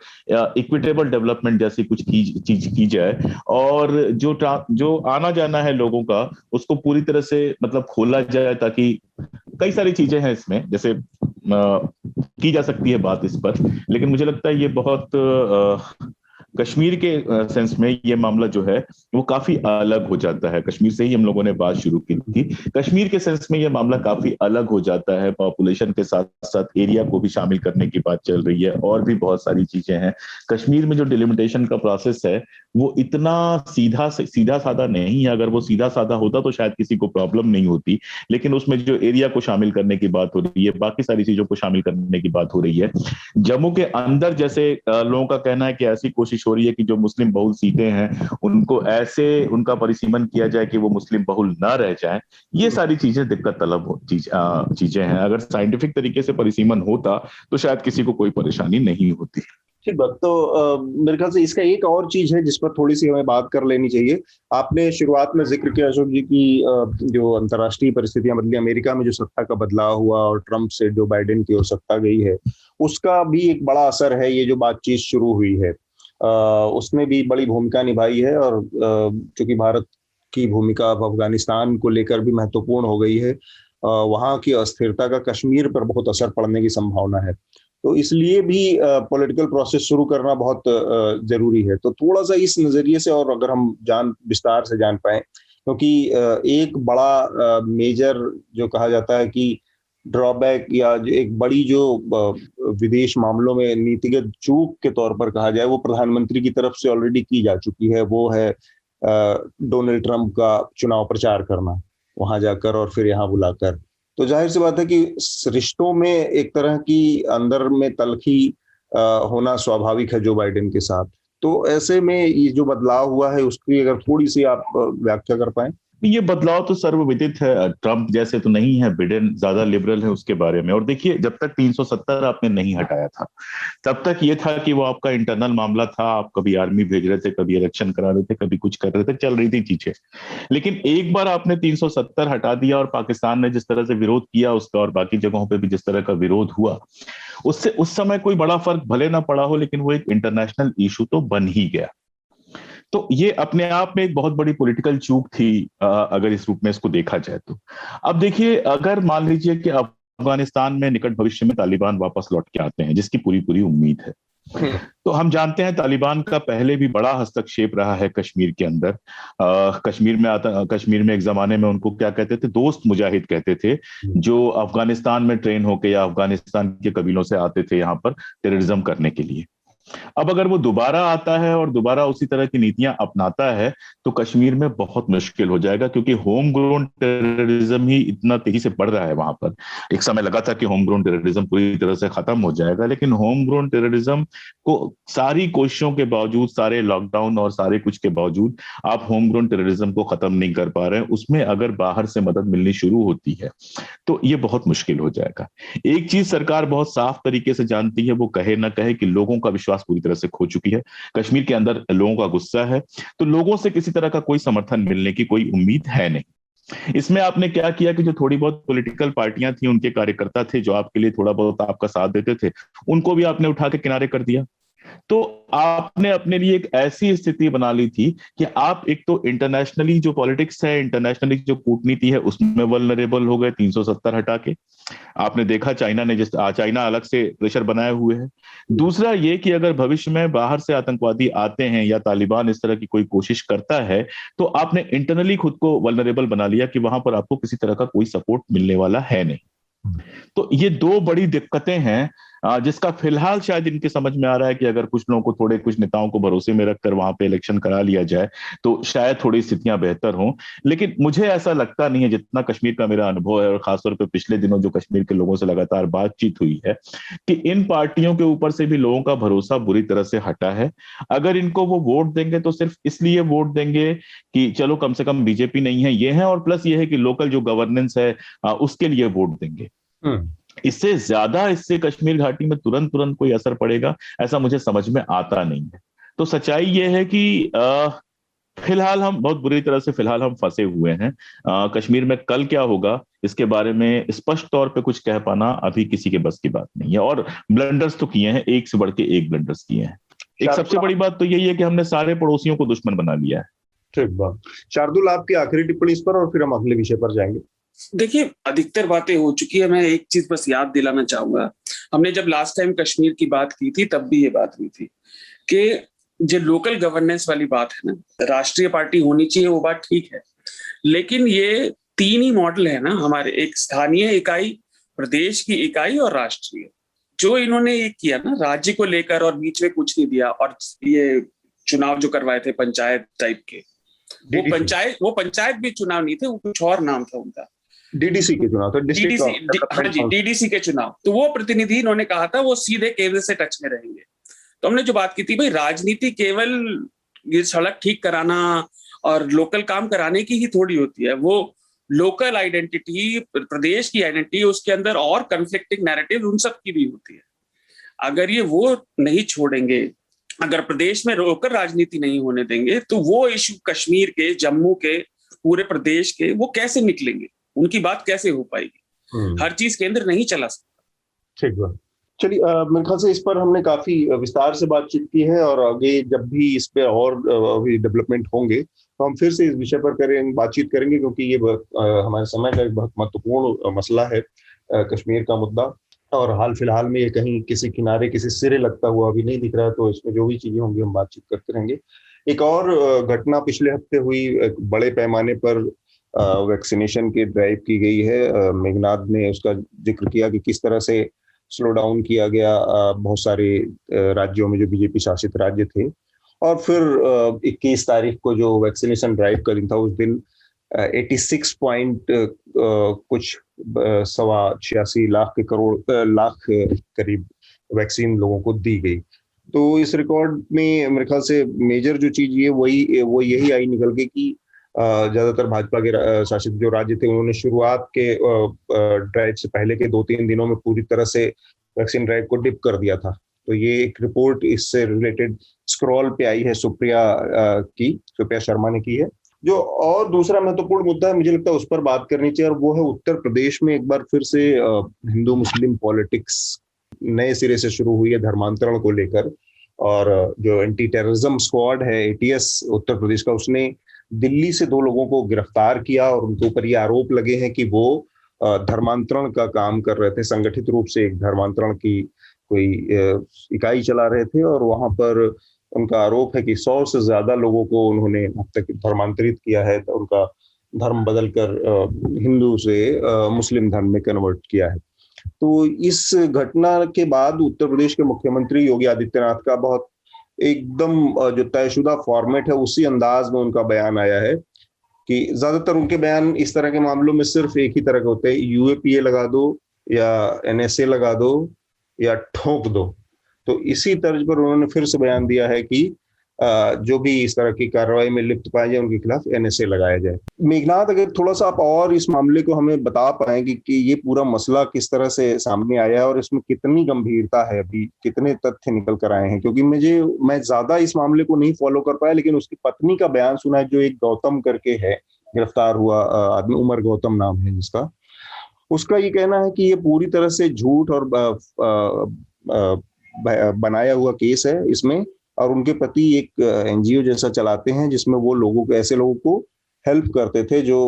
इक्विटेबल डेवलपमेंट जैसी कुछ चीज की जाए, और जो आना जाना है लोगों का उसको पूरी तरह से मतलब खोला जाए, ताकि कई सारी चीजें हैं इसमें, जैसे की जा सकती है बात इस पर, लेकिन मुझे लगता है ये बहुत कश्मीर के सेंस में ये मामला जो है वो काफी अलग हो जाता है। कश्मीर से ही हम लोगों ने बात शुरू की थी। कश्मीर के सेंस में ये मामला काफी अलग हो जाता है। पॉपुलेशन के साथ साथ एरिया को भी शामिल करने की बात चल रही है और भी बहुत सारी चीजें हैं। कश्मीर में जो डिलिमिटेशन का प्रोसेस है वो इतना सीधा साधा नहीं है। अगर वो सीधा साधा होता तो शायद किसी को प्रॉब्लम नहीं होती, लेकिन उसमें जो एरिया को शामिल करने की बात हो रही है, बाकी सारी चीजों को शामिल करने की बात हो रही है। जम्मू के अंदर जैसे लोगों का कहना है कि ऐसी कोशिश हो रही है कि जो मुस्लिम बहुल सीटें हैं उनको ऐसे उनका परिसीमन किया जाए कि वो मुस्लिम बहुल ना रह जाए। ये सारी चीजें दिक्कत तलब चीजें हैं। अगर साइंटिफिक तरीके से परिसीमन होता तो शायद किसी को कोई परेशानी नहीं होती। ठीक बात। तो मेरे ख्याल से इसका एक और चीज है जिस पर थोड़ी सी हमें बात कर लेनी चाहिए। आपने शुरुआत में जिक्र किया अशोक जी की जो अंतर्राष्ट्रीय परिस्थितियां बदली, अमेरिका में जो सत्ता का बदलाव हुआ और ट्रंप से जो बाइडेन की ओर सत्ता गई है, उसका भी एक बड़ा असर है। ये जो बातचीत शुरू हुई है उसने भी बड़ी भूमिका निभाई है, और चूंकि भारत की भूमिका अफगानिस्तान को लेकर भी महत्वपूर्ण हो गई है, वहाँ की अस्थिरता का कश्मीर पर बहुत असर पड़ने की संभावना है। तो इसलिए भी पॉलिटिकल प्रोसेस शुरू करना बहुत जरूरी है। तो थोड़ा सा इस नजरिए से और अगर हम विस्तार से जान पाए, क्योंकि एक बड़ा मेजर जो कहा जाता है कि ड्रॉबैक या जो एक बड़ी जो विदेश मामलों में नीतिगत चूक के तौर पर कहा जाए, वो प्रधानमंत्री की तरफ से ऑलरेडी की जा चुकी है। वो है डोनाल्ड ट्रंप का चुनाव प्रचार करना वहां जाकर और फिर यहाँ बुलाकर। तो जाहिर सी बात है कि रिश्तों में एक तरह की अंदर में तलखी होना स्वाभाविक है जो बाइडेन के साथ। तो ऐसे में ये जो बदलाव हुआ है उसकी अगर थोड़ी सी आप व्याख्या कर पाए। ये बदलाव तो सर्वविदित है। ट्रंप जैसे तो नहीं है, बिडेन ज्यादा लिबरल है उसके बारे में। और देखिए, जब तक 370 आपने नहीं हटाया था तब तक ये था कि वो आपका इंटरनल मामला था। आप कभी आर्मी भेज रहे थे, कभी इलेक्शन करा रहे थे, कभी कुछ कर रहे थे, चल रही थी चीजें। लेकिन एक बार आपने 370 हटा दिया और पाकिस्तान ने जिस तरह से विरोध किया उसका, और बाकी जगहों पर भी जिस तरह का विरोध हुआ, उससे उस समय कोई बड़ा फर्क भले ना पड़ा हो, लेकिन वो एक इंटरनेशनल इशू तो बन ही गया। तो ये अपने आप में एक बहुत बड़ी पॉलिटिकल चूक थी अगर इस रूप में इसको देखा जाए तो। अब देखिए, अगर मान लीजिए कि अफगानिस्तान में निकट भविष्य में तालिबान वापस लौट के आते हैं, जिसकी पूरी पूरी उम्मीद है, तो हम जानते हैं तालिबान का पहले भी बड़ा हस्तक्षेप रहा है कश्मीर के अंदर। कश्मीर में एक जमाने में उनको क्या कहते थे, दोस्त मुजाहिद कहते थे, जो अफगानिस्तान में ट्रेन होके या अफगानिस्तान के कबीलों से आते थे यहाँ पर टेररिज्म करने के लिए। अब अगर वो दोबारा आता है और दोबारा उसी तरह की नीतियां अपनाता है तो कश्मीर में बहुत मुश्किल हो जाएगा, क्योंकि होम ग्रोन टेररिज्म ही इतना तेजी से बढ़ रहा है वहां पर। एक समय लगा था कि होम ग्रोन टेररिज्म पूरी तरह से खत्म हो जाएगा, लेकिन होम ग्रोन टेररिज्म को सारी कोशिशों के बावजूद, सारे लॉकडाउन और सारे कुछ के बावजूद आप होम ग्रोन टेररिज्म को खत्म नहीं कर पा रहे हैं। उसमें अगर बाहर से मदद मिलनी शुरू होती है तो ये बहुत मुश्किल हो जाएगा। एक चीज सरकार बहुत साफ तरीके से जानती है, वो कहे ना कहे, कि लोगों का विश्वास पूरी तरह से खो चुकी है। कश्मीर के अंदर लोगों का गुस्सा है, तो लोगों से किसी तरह का कोई समर्थन मिलने की कोई उम्मीद है नहीं। इसमें आपने क्या किया कि जो थोड़ी बहुत पॉलिटिकल पार्टियां थी, उनके कार्यकर्ता थे जो आपके लिए थोड़ा बहुत आपका साथ देते थे, उनको भी आपने उठा के किनारे कर दिया। तो आपने अपने लिए एक ऐसी स्थिति बना ली थी कि आप एक तो इंटरनेशनली जो पॉलिटिक्स है, इंटरनेशनली जो कूटनीति है, उसमें वल्नरेबल हो गए 370 हटा के। आपने देखा चाइना अलग से प्रेशर बनाए हुए है। दूसरा ये कि अगर भविष्य में बाहर से आतंकवादी आते हैं या तालिबान इस तरह की कोई कोशिश करता है, तो आपने इंटरनली खुद को वल्नरेबल बना लिया कि वहां पर आपको किसी तरह का कोई सपोर्ट मिलने वाला है नहीं। तो ये दो बड़ी दिक्कतें हैं जिसका फिलहाल शायद इनके समझ में आ रहा है कि अगर कुछ लोगों को, कुछ नेताओं को भरोसे में रखकर वहां पे इलेक्शन करा लिया जाए तो शायद थोड़ी स्थितियां बेहतर हों। लेकिन मुझे ऐसा लगता नहीं है, जितना कश्मीर का मेरा अनुभव है और खासतौर पर पिछले दिनों जो कश्मीर के लोगों से लगातार बातचीत हुई है, कि इन पार्टियों के ऊपर से भी लोगों का भरोसा बुरी तरह से हटा है। अगर इनको वो वोट देंगे तो सिर्फ इसलिए वोट देंगे कि चलो कम से कम बीजेपी नहीं है ये है, और प्लस ये है कि लोकल जो गवर्नेंस है उसके लिए वोट देंगे। इससे ज्यादा इससे कश्मीर घाटी में तुरंत कोई असर पड़ेगा ऐसा मुझे समझ में आता नहीं है। तो सच्चाई ये है कि फिलहाल हम बहुत बुरी तरह से हम फंसे हुए हैं। कश्मीर में कल क्या होगा इसके बारे में स्पष्ट तौर पे कुछ कह पाना अभी किसी के बस की बात नहीं है। और ब्लंडर्स तो किए हैं, एक से बढ़ के एक ब्लंडर्स किए हैं। एक सबसे बड़ी बात तो यही है कि हमने सारे पड़ोसियों को दुश्मन बना लिया है। ठीक बात। शार्दुल, आपकी आखिरी टिप्पणी इस पर और फिर हम अगले विषय पर जाएंगे। देखिए, अधिकतर बातें हो चुकी है। मैं एक चीज बस याद दिलाना चाहूंगा, हमने जब लास्ट टाइम कश्मीर की बात की थी तब भी ये बात हुई थी कि जो लोकल गवर्नेंस वाली बात है ना, राष्ट्रीय पार्टी होनी चाहिए, वो बात ठीक है, लेकिन ये 3 ही मॉडल है ना हमारे, एक स्थानीय इकाई, प्रदेश की इकाई और राष्ट्रीय। जो इन्होंने ये किया ना राज्य को लेकर और बीच में कुछ नहीं दिया, और ये चुनाव जो करवाए थे पंचायत टाइप के, वो पंचायत भी चुनाव नहीं थे, वो कुछ और नाम था उनका, डीडीसी के चुनाव था, डीडीसी के चुनाव। तो वो प्रतिनिधि इन्होंने कहा था वो सीधे केंद्र से टच में रहेंगे। तो हमने जो बात की थी, भाई राजनीति केवल ये सड़क ठीक कराना और लोकल काम कराने की ही थोड़ी होती है। वो लोकल आइडेंटिटी, प्रदेश की आइडेंटिटी, उसके अंदर और कन्फ्लिक्टिंग नैरेटिव उन सब की भी होती है। अगर ये वो नहीं छोड़ेंगे, अगर प्रदेश में रोकर राजनीति नहीं होने देंगे, तो वो इशू कश्मीर के, जम्मू के, पूरे प्रदेश के, वो कैसे निकलेंगे, उनकी बात कैसे हो पाएगी? हर चीज केंद्र नहीं चला सकता। ठीक है, चलिए, मेरे ख्याल से इस पर हमने काफी विस्तार से बातचीत की है और आगे जब भी इस पे और डेवलपमेंट होंगे तो हम फिर से इस विषय पर बातचीत करेंगे, क्योंकि ये हमारे समय का एक बहुत महत्वपूर्ण मसला है, कश्मीर का मुद्दा। और हाल फिलहाल में ये कहीं किसी किनारे, किसी सिरे लगता हुआ अभी नहीं दिख रहा है, तो इसमें जो भी चीजें होंगी हम बातचीत करते रहेंगे। एक और घटना पिछले हफ्ते हुई, बड़े पैमाने पर वैक्सीनेशन की ड्राइव की गई है। मेघनाथ ने उसका जिक्र किया कि किस तरह से स्लो डाउन किया गया बहुत सारे राज्यों में जो बीजेपी शासित राज्य थे। और फिर 21 तारीख को जो वैक्सीनेशन ड्राइव का दिन था, उस दिन 86 पॉइंट कुछ 86 लाख करीब वैक्सीन लोगों को दी गई। तो इस रिकॉर्ड में मेरे ख्याल से मेजर जो चीज ये वो यही आई निकल के कि ज्यादातर भाजपा के शासित जो राज्य थे, उन्होंने शुरुआत के ड्राइव से पहले के 2-3 दिनों में पूरी तरह से वैक्सीन ड्राइव को डिप कर दिया था। तो ये एक रिपोर्ट इससे रिलेटेड स्क्रॉल पे आई है, सुप्रिया शर्मा ने की है। जो और दूसरा महत्वपूर्ण मुद्दा है, मुझे लगता है उस पर बात करनी चाहिए, और वो है उत्तर प्रदेश में एक बार फिर से हिंदू मुस्लिम पॉलिटिक्स नए सिरे से शुरू हुई है धर्मांतरण को लेकर। और जो एंटी टेररिज्म स्क्वाड है ATS उत्तर प्रदेश का, उसने दिल्ली से 2 लोगों को गिरफ्तार किया और उनके ऊपर ये आरोप लगे हैं कि वो धर्मांतरण का काम कर रहे थे, संगठित रूप से एक धर्मांतरण की कोई इकाई चला रहे थे। और वहां पर उनका आरोप है कि 100 से ज्यादा लोगों को उन्होंने अब तक धर्मांतरित किया है, तो उनका धर्म बदलकर हिंदू से मुस्लिम धर्म में कन्वर्ट किया है। तो इस घटना के बाद उत्तर प्रदेश के मुख्यमंत्री योगी आदित्यनाथ का बहुत एकदम जो तयशुदा फॉर्मेट है, उसी अंदाज में उनका बयान आया है कि ज्यादातर उनके बयान इस तरह के मामलों में सिर्फ एक ही तरह के होते हैं, UAPA लगा दो या NSA लगा दो या ठोक दो। तो इसी तर्ज पर उन्होंने फिर से बयान दिया है कि जो भी इस तरह की कार्रवाई में लिप्त पाए जाए उनके खिलाफ NSA लगाया जाए। मेघनाथ, अगर थोड़ा सा आप और इस मामले को हमें बता पाएंगे कि ये पूरा मसला किस तरह से सामने आया है और इसमें कितनी गंभीरता है, अभी कितने तथ्य निकल कर आए हैं? क्योंकि मैं ज्यादा इस मामले को नहीं फॉलो कर पाया, लेकिन उसकी पत्नी का बयान सुना है, जो एक गौतम करके है, गिरफ्तार हुआ आदमी, उमर गौतम नाम है जिसका। उसका ये कहना है कि ये पूरी तरह से झूठ और बनाया हुआ केस है इसमें, और उनके पति एक NGO जैसा चलाते हैं जिसमें वो ऐसे लोगों को हेल्प करते थे जो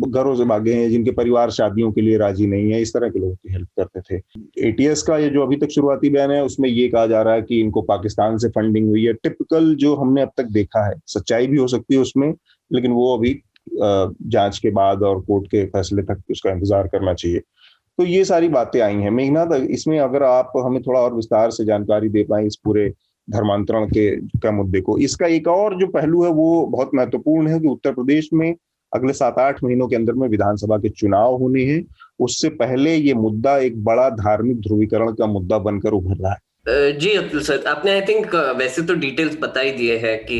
घरों से भागे हैं, जिनके परिवार शादियों के लिए राजी नहीं है, इस तरह के लोगों की हेल्प करते थे। ATS का ये जो अभी तक शुरुआती बयान है, उसमें ये कहा जा रहा है कि इनको पाकिस्तान से फंडिंग हुई है। टिपिकल जो हमने अब तक देखा है, सच्चाई भी हो सकती है उसमें, लेकिन वो अभी जांच के बाद और कोर्ट के फैसले तक उसका इंतजार करना चाहिए। तो ये सारी बातें आई हैं। मेघनाथ, इसमें अगर आप हमें थोड़ा और विस्तार से जानकारी दे पाएं इस पूरे धर्मांतरण के मुद्दे को। इसका एक और जो पहलू है वो बहुत महत्वपूर्ण है कि उत्तर प्रदेश में अगले 7-8 महीनों के अंदर में विधानसभा के चुनाव होने हैं। उससे पहले ये मुद्दा एक बड़ा धार्मिक ध्रुवीकरण का मुद्दा बनकर उभर रहा है। जी अब्दुल सर, आपने आई थिंक वैसे तो डिटेल्स बता ही दिए हैं कि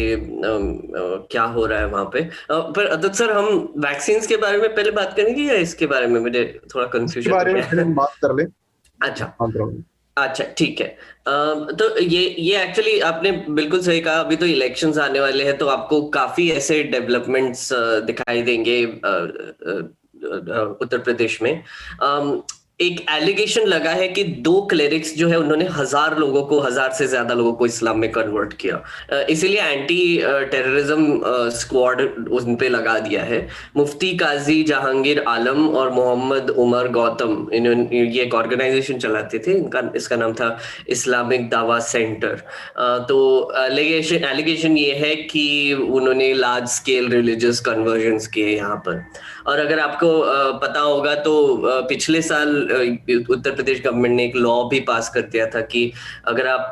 क्या हो रहा है वहां पे, पर अब्दुल सर हम वैक्सीन्स के बारे में पहले बात करेंगे या इसके बारे में? मुझे थोड़ा इसके कंफ्यूजन हो बारे में पहले गया। हम बात कर ले। अच्छा हाँ, अच्छा ठीक है। तो ये एक्चुअली आपने बिल्कुल सही कहा। अभी तो इलेक्शंस आने वाले हैं, तो आपको काफी ऐसे डेवलपमेंट्स दिखाई देंगे उत्तर प्रदेश में। एक एलिगेशन लगा है कि 2 क्लेरिक्स जो है उन्होंने 1000 से ज्यादा लोगों को इस्लाम में कन्वर्ट किया, इसीलिए एंटी टेररिज्म स्क्वाड उन पे लगा दिया है। मुफ्ती काजी जहांगीर आलम और मोहम्मद उमर गौतम, इन्होंने ये एक ऑर्गेनाइजेशन चलाते थे, इसका नाम था इस्लामिक दावा सेंटर। तो एलिगेशन ये है कि उन्होंने लार्ज स्केल रिलीजियस कन्वर्जन्स किए यहाँ पर। और अगर आपको पता होगा तो पिछले साल उत्तर प्रदेश गवर्नमेंट ने एक लॉ भी पास कर दिया था कि अगर आप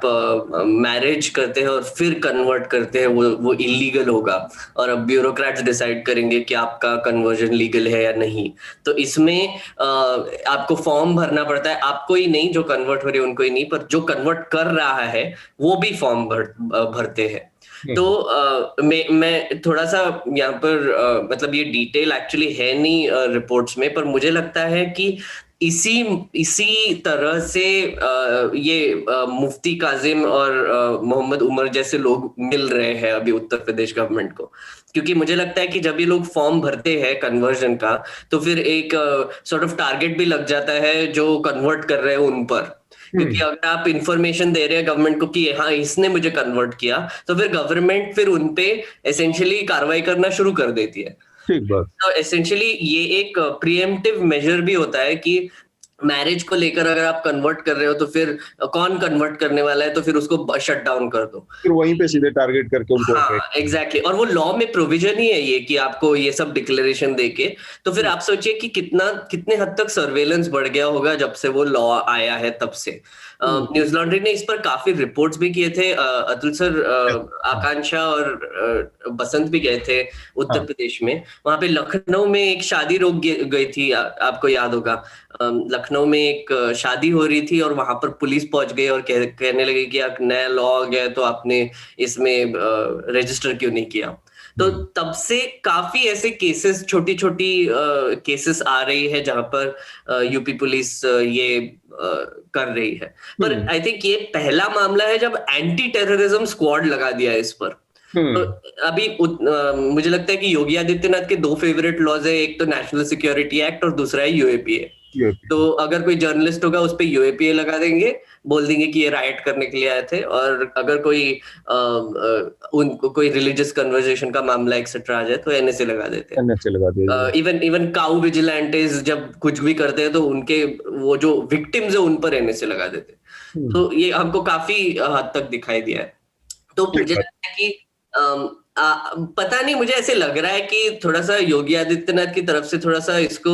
मैरिज करते हैं और फिर कन्वर्ट करते हैं वो इलीगल होगा, और अब ब्यूरोक्रेट्स डिसाइड करेंगे कि आपका कन्वर्जन लीगल है या नहीं। तो इसमें आपको फॉर्म भरना पड़ता है, आपको ही नहीं, जो कन्वर्ट हो रहे हैं उनको ही नहीं, पर जो कन्वर्ट कर रहा है वो भी फॉर्म भरते हैं। तो मैं थोड़ा सा यहाँ पर मतलब ये डिटेल एक्चुअली है नहीं रिपोर्ट्स में, पर मुझे लगता है कि इसी तरह से ये मुफ्ती काजिम और मोहम्मद उमर जैसे लोग मिल रहे हैं अभी उत्तर प्रदेश गवर्नमेंट को। क्योंकि मुझे लगता है कि जब ये लोग फॉर्म भरते हैं कन्वर्जन का, तो फिर एक सॉर्ट ऑफ टारगेट भी लग जाता है जो कन्वर्ट कर रहे हैं उन पर। क्योंकि अगर आप इंफॉर्मेशन दे रहे हैं गवर्नमेंट को कि हाँ इसने मुझे कन्वर्ट किया, तो फिर गवर्नमेंट फिर उनपे एसेंशियली कार्रवाई करना शुरू कर देती है। ठीक बात। तो एसेंशियली ये एक प्रीएम्प्टिव मेजर भी होता है कि मैरिज को लेकर अगर आप कन्वर्ट कर रहे हो तो फिर कौन कन्वर्ट करने वाला है, तो फिर उसको शट डाउन कर दो, फिर वहीं पे सीधे टारगेट करके उनको। हाँ एग्जैक्टली। और वो लॉ में प्रोविजन ही है ये कि आपको ये सब डिक्लेरेशन देके, तो फिर आप सोचिए कि कितने हद तक सर्वेलेंस बढ़ गया होगा जब से वो लॉ आया है तब से। न्यूज लॉन्ड्री ने इस पर काफी रिपोर्ट्स भी किए थे। अतुल सर, आकांक्षा और बसंत भी गए थे उत्तर प्रदेश में। वहां पे लखनऊ में एक शादी रोक गई थी, आपको याद होगा। लखनऊ में एक शादी हो रही थी और वहां पर पुलिस पहुंच गई और कहने लगी कि नया लॉ आ गया तो आपने इसमें रजिस्टर क्यों नहीं किया। तो तब से काफी ऐसे केसेस, छोटी छोटी केसेस आ रही है जहां पर यूपी पुलिस ये कर रही है। पर आई थिंक ये पहला मामला है जब एंटी टेररिज्म स्क्वाड लगा दिया है इस पर। तो अभी मुझे लगता है कि योगी आदित्यनाथ के 2 फेवरेट लॉज है, एक तो नेशनल सिक्योरिटी एक्ट और दूसरा है यूएपीए। तो अगर कोई जर्नलिस्ट होगा उस पे यूएपीए लगा देंगे, बोल देंगे कि ये राइट करने के लिए आए थे। और अगर उनको कोई रिलीजियस कन्वर्सेशन का मामला एक्सेट्रा आ जाए तो एनएसए लगा देते हैं। इवन काउ विजिलेंटेज जब कुछ भी करते हैं तो उनके वो जो विक्टिम्स है उन पर एनएसए लगा देते हैं। तो ये हमको काफी हद तक दिखाई दिया है। तो मुझे लगता है कि पता नहीं, मुझे ऐसे लग रहा है कि थोड़ा सा योगी आदित्यनाथ की तरफ से थोड़ा सा इसको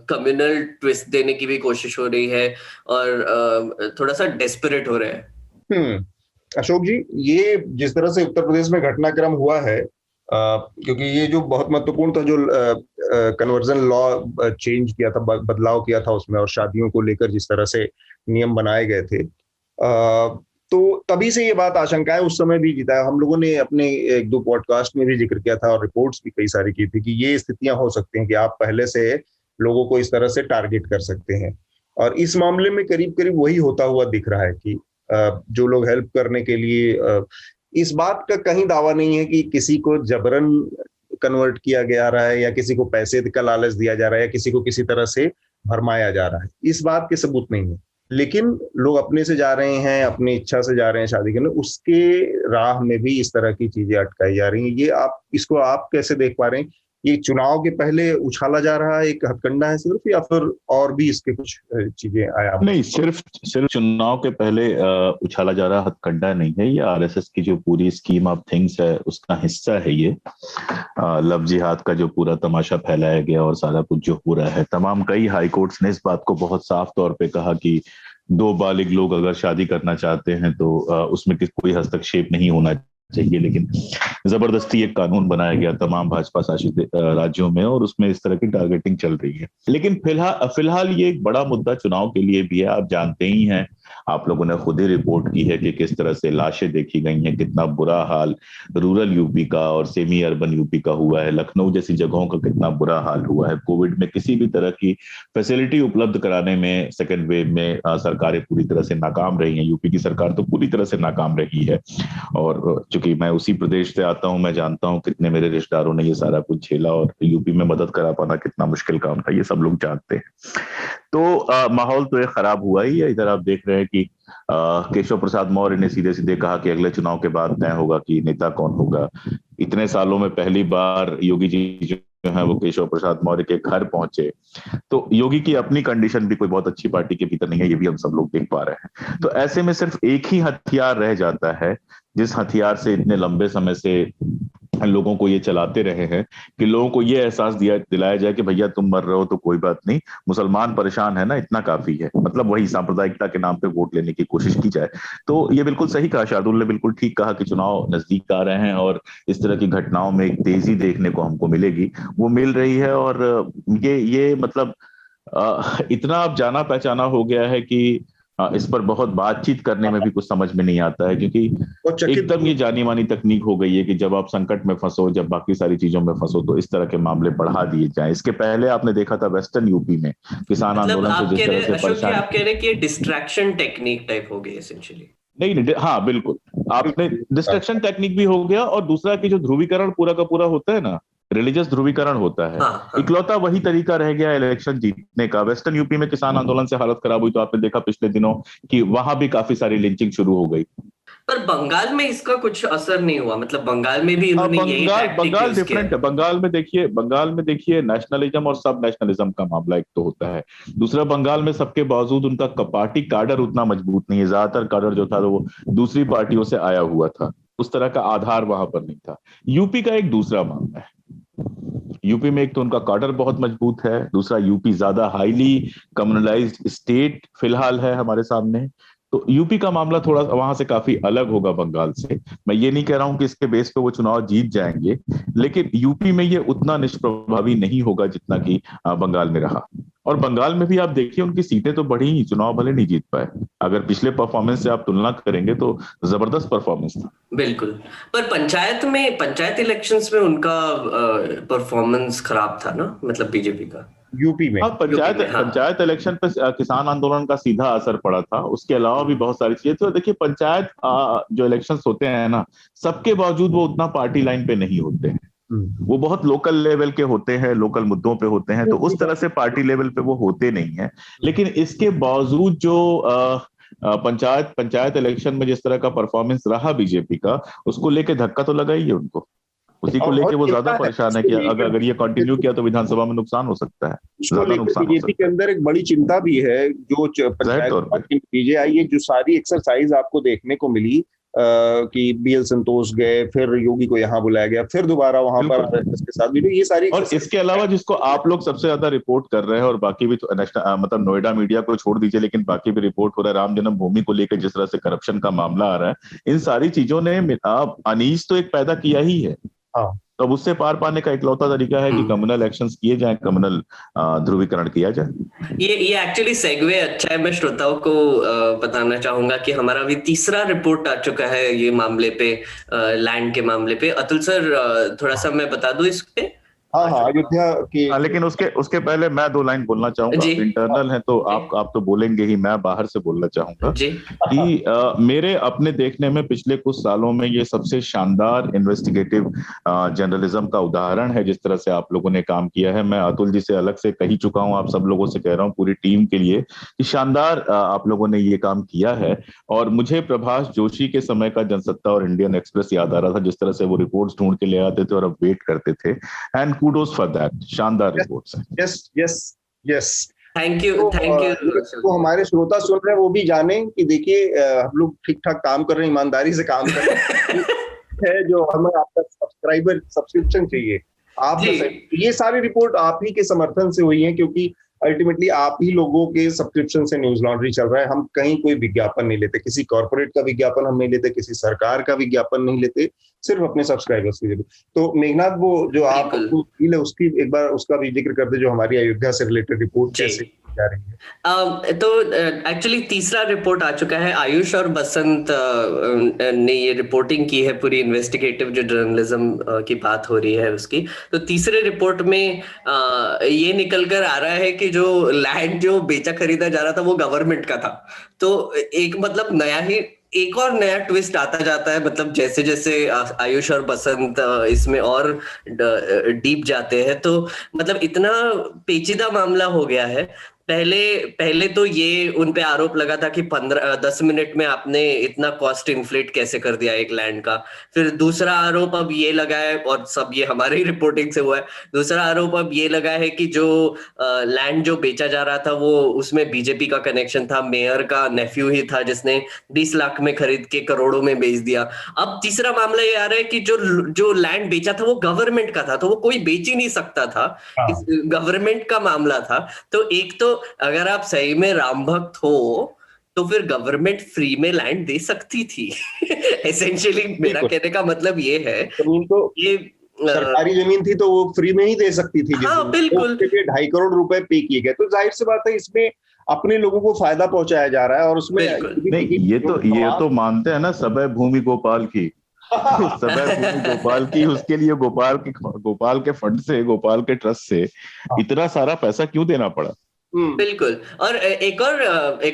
कम्युनल ट्विस्ट देने की भी कोशिश हो रही है और थोड़ा सा डेस्परेट हो रहे हैं। अशोक जी, ये जिस तरह से उत्तर प्रदेश में घटनाक्रम हुआ है, क्योंकि ये जो बहुत महत्वपूर्ण था, जो कन्वर्जन लॉ चेंज किया था, बदलाव किया था उसमें, और शादियों को लेकर जिस तरह से नियम बनाए गए थे, तो तभी से ये बात आशंकाएं उस समय भी जिताया। हम लोगों ने अपने 1-2 पॉडकास्ट में भी जिक्र किया था और रिपोर्ट्स भी कई सारी की थी कि ये स्थितियां हो सकती हैं कि आप पहले से लोगों को इस तरह से टारगेट कर सकते हैं। और इस मामले में करीब करीब वही होता हुआ दिख रहा है कि जो लोग हेल्प करने के लिए, इस बात का कहीं दावा नहीं है कि किसी को जबरन कन्वर्ट किया जा रहा है या किसी को पैसे का लालच दिया जा रहा है या किसी को किसी तरह से भरमाया जा रहा है, इस बात के सबूत नहीं है। लेकिन लोग अपने से जा रहे हैं, अपनी इच्छा से जा रहे हैं शादी करने, उसके राह में भी इस तरह की चीजें अटकाई जा रही हैं। ये इसको आप कैसे देख पा रहे हैं? ये चुनाव के पहले उछाला जा रहा है, एक हथकंडा है सिर्फ, या फिर और भी इसके कुछ चीजें आया? नहीं, सिर्फ चुनाव के पहले उछाला जा रहा हथकंडा नहीं है। ये आरएसएस की जो पूरी स्कीम ऑफ थिंग्स है उसका हिस्सा है। ये लव जिहाद का जो पूरा तमाशा फैलाया गया और सारा कुछ जो हो रहा है, तमाम कई हाई कोर्ट्स ने इस बात को बहुत साफ तौर पे कहा कि 2 बालिग लोग अगर शादी करना चाहते हैं तो उसमें कोई हस्तक्षेप नहीं होना चाहिए। लेकिन जबरदस्ती एक कानून बनाया गया तमाम भाजपा शासित राज्यों में और उसमें इस तरह की टारगेटिंग चल रही है। लेकिन फिलहाल ये एक बड़ा मुद्दा चुनाव के लिए भी है। आप जानते ही हैं, आप लोगों ने खुद ही रिपोर्ट की है कि किस तरह से लाशें देखी गई हैं, कितना बुरा हाल रूरल यूपी का और सेमी अर्बन यूपी का हुआ है, लखनऊ जैसी जगहों का कितना बुरा हाल हुआ है। कोविड में किसी भी तरह की फैसिलिटी उपलब्ध कराने में सेकेंड वेव में सरकारें पूरी तरह से नाकाम रही हैं। यूपी की सरकार तो पूरी तरह से नाकाम रही है, और चूंकि मैं उसी प्रदेश से आता हूं, मैं जानता हूं कितने मेरे रिश्तेदारों ने ये सारा कुछ झेला, और यूपी में मदद करा पाना कितना मुश्किल काम था, ये सब लोग जानते हैं। तो माहौल तो ये खराब हुआ ही है। इधर आप देख रहे हैं कि केशव प्रसाद मौर्य ने सीधे सीधे कहा कि अगले चुनाव के बाद तय होगा कि नेता कौन होगा। इतने सालों में पहली बार योगी जी जो है वो केशव प्रसाद मौर्य के घर पहुंचे, तो योगी की अपनी कंडीशन भी कोई बहुत अच्छी पार्टी के भीतर नहीं है, ये भी हम सब लोग देख पा रहे हैं। तो ऐसे में सिर्फ एक ही हथियार रह जाता है, जिस हथियार से इतने लंबे समय से लोगों को ये चलाते रहे हैं, कि लोगों को ये एहसास दिलाया जाए कि भैया तुम मर रहे हो तो कोई बात नहीं, मुसलमान परेशान है ना, इतना काफी है। मतलब वही सांप्रदायिकता के नाम पे वोट लेने की कोशिश की जाए। तो ये बिल्कुल सही कहा शार्दुल ने, बिल्कुल ठीक कहा कि चुनाव नजदीक आ रहे हैं और इस तरह की घटनाओं में एक तेजी देखने को हमको मिलेगी, वो मिल रही है। और ये मतलब इतना अब जाना पहचाना हो गया है कि इस पर बहुत बातचीत करने में भी कुछ समझ में नहीं आता है, क्योंकि एकदम ये जानी मानी तकनीक हो गई है कि जब आप संकट में फंसो, जब बाकी सारी चीजों में फंसो, तो इस तरह के मामले बढ़ा दिए जाएं। इसके पहले आपने देखा था वेस्टर्न यूपी में किसान आंदोलन से जिस तरह से परेशान, आप कह रहे कि डिस्ट्रैक्शन टेक्निक टाइप हो गई एसेंशियली। नहीं, हाँ बिल्कुल, आपने डिस्ट्रैक्शन टेक्निक भी हो गया, और दूसरा कि जो ध्रुवीकरण पूरा का पूरा होता है ना, रिलीजियस ध्रुवीकरण होता है, इकलौता वही तरीका रह गया इलेक्शन जीतने का। वेस्टर्न यूपी में किसान आंदोलन से हालत खराब हुई, तो आपने देखा पिछले दिनों कि वहां भी काफी सारी लिंचिंग शुरू हो गई। पर बंगाल में इसका कुछ असर नहीं हुआ, मतलब बंगाल में भी उन्होंने यही बंगाल डिफरेंट है। बंगाल में देखिए नेशनलिज्म और सब नेशनलिज्म का मामला एक तो होता है, दूसरा बंगाल में सबके बावजूद उनका पार्टी काडर उतना मजबूत नहीं है। ज्यादातर काडर जो था वो दूसरी पार्टियों से आया हुआ था, उस तरह का आधार वहां पर नहीं था। यूपी का एक दूसरा मामला है। यूपी में एक तो उनका काडर बहुत मजबूत है, दूसरा यूपी ज्यादा हाईली कम्युनलाइज्ड स्टेट फिलहाल है हमारे सामने। तो यूपी का मामला थोड़ा वहां से काफी अलग होगा बंगाल से। मैं ये नहीं कह रहा हूं कि इसके बेस पे वो चुनाव जीत जाएंगे, लेकिन यूपी में ये उतना निष्प्रभावी नहीं होगा जितना कि बंगाल में रहा। और बंगाल में भी आप देखिए उनकी सीटें तो बढ़ी ही, चुनाव भले नहीं जीत पाए। अगर पिछले परफॉर्मेंस से आप तुलना करेंगे तो जबरदस्त परफॉर्मेंस था। बिल्कुल, पर पंचायत इलेक्शंस में उनका परफॉर्मेंस खराब था ना, मतलब बीजेपी का यूपी में। पंचायत इलेक्शन पे किसान आंदोलन का सीधा असर पड़ा था, उसके अलावा भी बहुत सारी चीजें। तो देखिए पंचायत जो इलेक्शंस होते हैं ना, सबके बावजूद वो उतना पार्टी लाइन पे नहीं होते हैं, वो बहुत लोकल लेवल के होते हैं, लोकल मुद्दों पे होते हैं, तो उस तरह से पार्टी लेवल पे वो होते नहीं है। लेकिन इसके बावजूद जो पंचायत इलेक्शन में जिस तरह का परफॉर्मेंस रहा बीजेपी का, उसको लेके धक्का तो लगा ही है उनको, उसी को लेके वो ज्यादा परेशान है कि अगर ये कंटिन्यू किया तो विधानसभा में नुकसान हो सकता है, ज्यादा नुकसान हो सकता है। बीजेपी के अंदर एक बड़ी चिंता भी है, जो पंचायत के नतीजे आई है, जो सारी एक्सरसाइज आपको देखने को मिली कि बीएल संतोष गए, फिर योगी को यहाँ बुलाया गया, फिर दोबारा वहां पर आरएसएस के साथ भी, ये सारी। और इसके अलावा जिसको आप लोग सबसे ज्यादा रिपोर्ट कर रहे हैं, और बाकी भी तो मतलब नोएडा मीडिया को छोड़ दीजिए, लेकिन बाकी भी रिपोर्ट हो रहा है, राम जन्मभूमि को लेकर जिस तरह से करप्शन का मामला आ रहा है, इन सारी चीजों ने अनीस तो एक पैदा किया ही है। हाँ, तो उससे पार पाने का इकलौता तरीका है कि कम्युनल इलेक्शंस किए जाएं, कम्युनल ध्रुवीकरण किया जाए। ये एक्चुअली सेगवे अच्छा है। मैं श्रोताओं को बताना चाहूंगा कि हमारा अभी तीसरा रिपोर्ट आ चुका है ये मामले पे, लैंड के मामले पे। अतुल सर थोड़ा सा मैं बता दूं इस पे। हाँ, अयोध्या की। लेकिन उसके पहले मैं 2 लाइन बोलना चाहूंगा। इंटरनल है तो आप तो बोलेंगे ही, मैं बाहर से बोलना चाहूंगा कि मेरे अपने देखने में पिछले कुछ सालों में ये सबसे शानदार इन्वेस्टिगेटिव जर्नलिज्म का उदाहरण है, जिस तरह से आप लोगों ने काम किया है। मैं अतुल जी से अलग से कह ही चुका हूं, आप सब लोगों से कह रहा हूं, पूरी टीम के लिए, कि शानदार आप लोगों ने ये काम किया है। और मुझे प्रभाष जोशी के समय का जनसत्ता और इंडियन एक्सप्रेस याद आ रहा था, जिस तरह से वो रिपोर्ट्स ढूंढ के ले आते थे और अब वेट करते थे। एंड kudos for that, शानदार रिपोर्ट्स हैं। Yes thank you. तो हमारे श्रोता सुन रहे हैं, वो भी जाने कि देखिए हम लोग ठीक ठाक काम कर रहे हैं, ईमानदारी से काम कर रहे हैं। जो हमें आपका सब्सक्रिप्शन चाहिए, आप ये सारी रिपोर्ट आप ही के समर्थन से हुई है, क्योंकि अल्टीमेटली आप ही लोगों के सब्सक्रिप्शन से न्यूज लॉन्ड्री चल रहा है। हम कहीं कोई विज्ञापन नहीं लेते, किसी कॉर्पोरेट का विज्ञापन हम नहीं लेते, किसी सरकार का विज्ञापन नहीं लेते, सिर्फ अपने सब्सक्राइबर्स के लिए। तो मेघनाथ, वो जो आप है उसकी एक बार उसका भी जिक्र कर दे, जो हमारी अयोध्या से रिलेटेड रिपोर्ट कैसे जा रही है? तो एक्चुअली तीसरा रिपोर्ट आ चुका है। आयुष और बसंत ने ये रिपोर्टिंग की है, पूरी इन्वेस्टिगेटिव जो जर्नलिज्म की बात हो रही है उसकी। तो तीसरे रिपोर्ट में ये निकल कर आ रहा है कि जो लैंड जो बेचा खरीदा जा रहा था वो गवर्नमेंट का था। तो एक मतलब एक और नया ट्विस्ट आता जाता है, मतलब जैसे जैसे आयुष और बसंत इसमें और डीप जाते हैं, तो मतलब इतना पेचीदा मामला हो गया है। पहले तो ये उन पे आरोप लगा था कि 10 मिनट में आपने इतना कॉस्ट इन्फ्लेट कैसे कर दिया एक लैंड का। फिर दूसरा आरोप अब ये लगा है, और सब ये हमारे ही रिपोर्टिंग से हुआ है, दूसरा आरोप अब ये लगा है कि जो लैंड जो बेचा जा रहा था वो उसमें बीजेपी का कनेक्शन था, मेयर का नेफ्यू ही था जिसने 20 लाख में खरीद के करोड़ों में बेच दिया। अब तीसरा मामला ये आ रहा है कि जो लैंड बेचा था वो गवर्नमेंट का था, तो वो कोई बेच ही नहीं सकता था, गवर्नमेंट का मामला था। तो एक तो अगर आप सही में राम भक्त हो तो फिर गवर्नमेंट फ्री में लैंड दे सकती थी। एसेंशियली मेरा कहने का मतलब ये है, जमीन तो ये सरकारी जमीन थी तो वो फ्री में ही दे सकती थी। हाँ बिल्कुल, 2.5 करोड़ रुपए पे किए गए, तो जाहिर सी बात है इसमें अपने लोगों को फायदा पहुंचाया जा रहा है। और उसमें नहीं, ये तो मानते हैं ना, सबे भूमि गोपाल की। सबे भूमि गोपाल की, उसके लिए गोपाल के फंड से, गोपाल के ट्रस्ट से इतना सारा पैसा क्यों देना पड़ा? बिल्कुल। और एक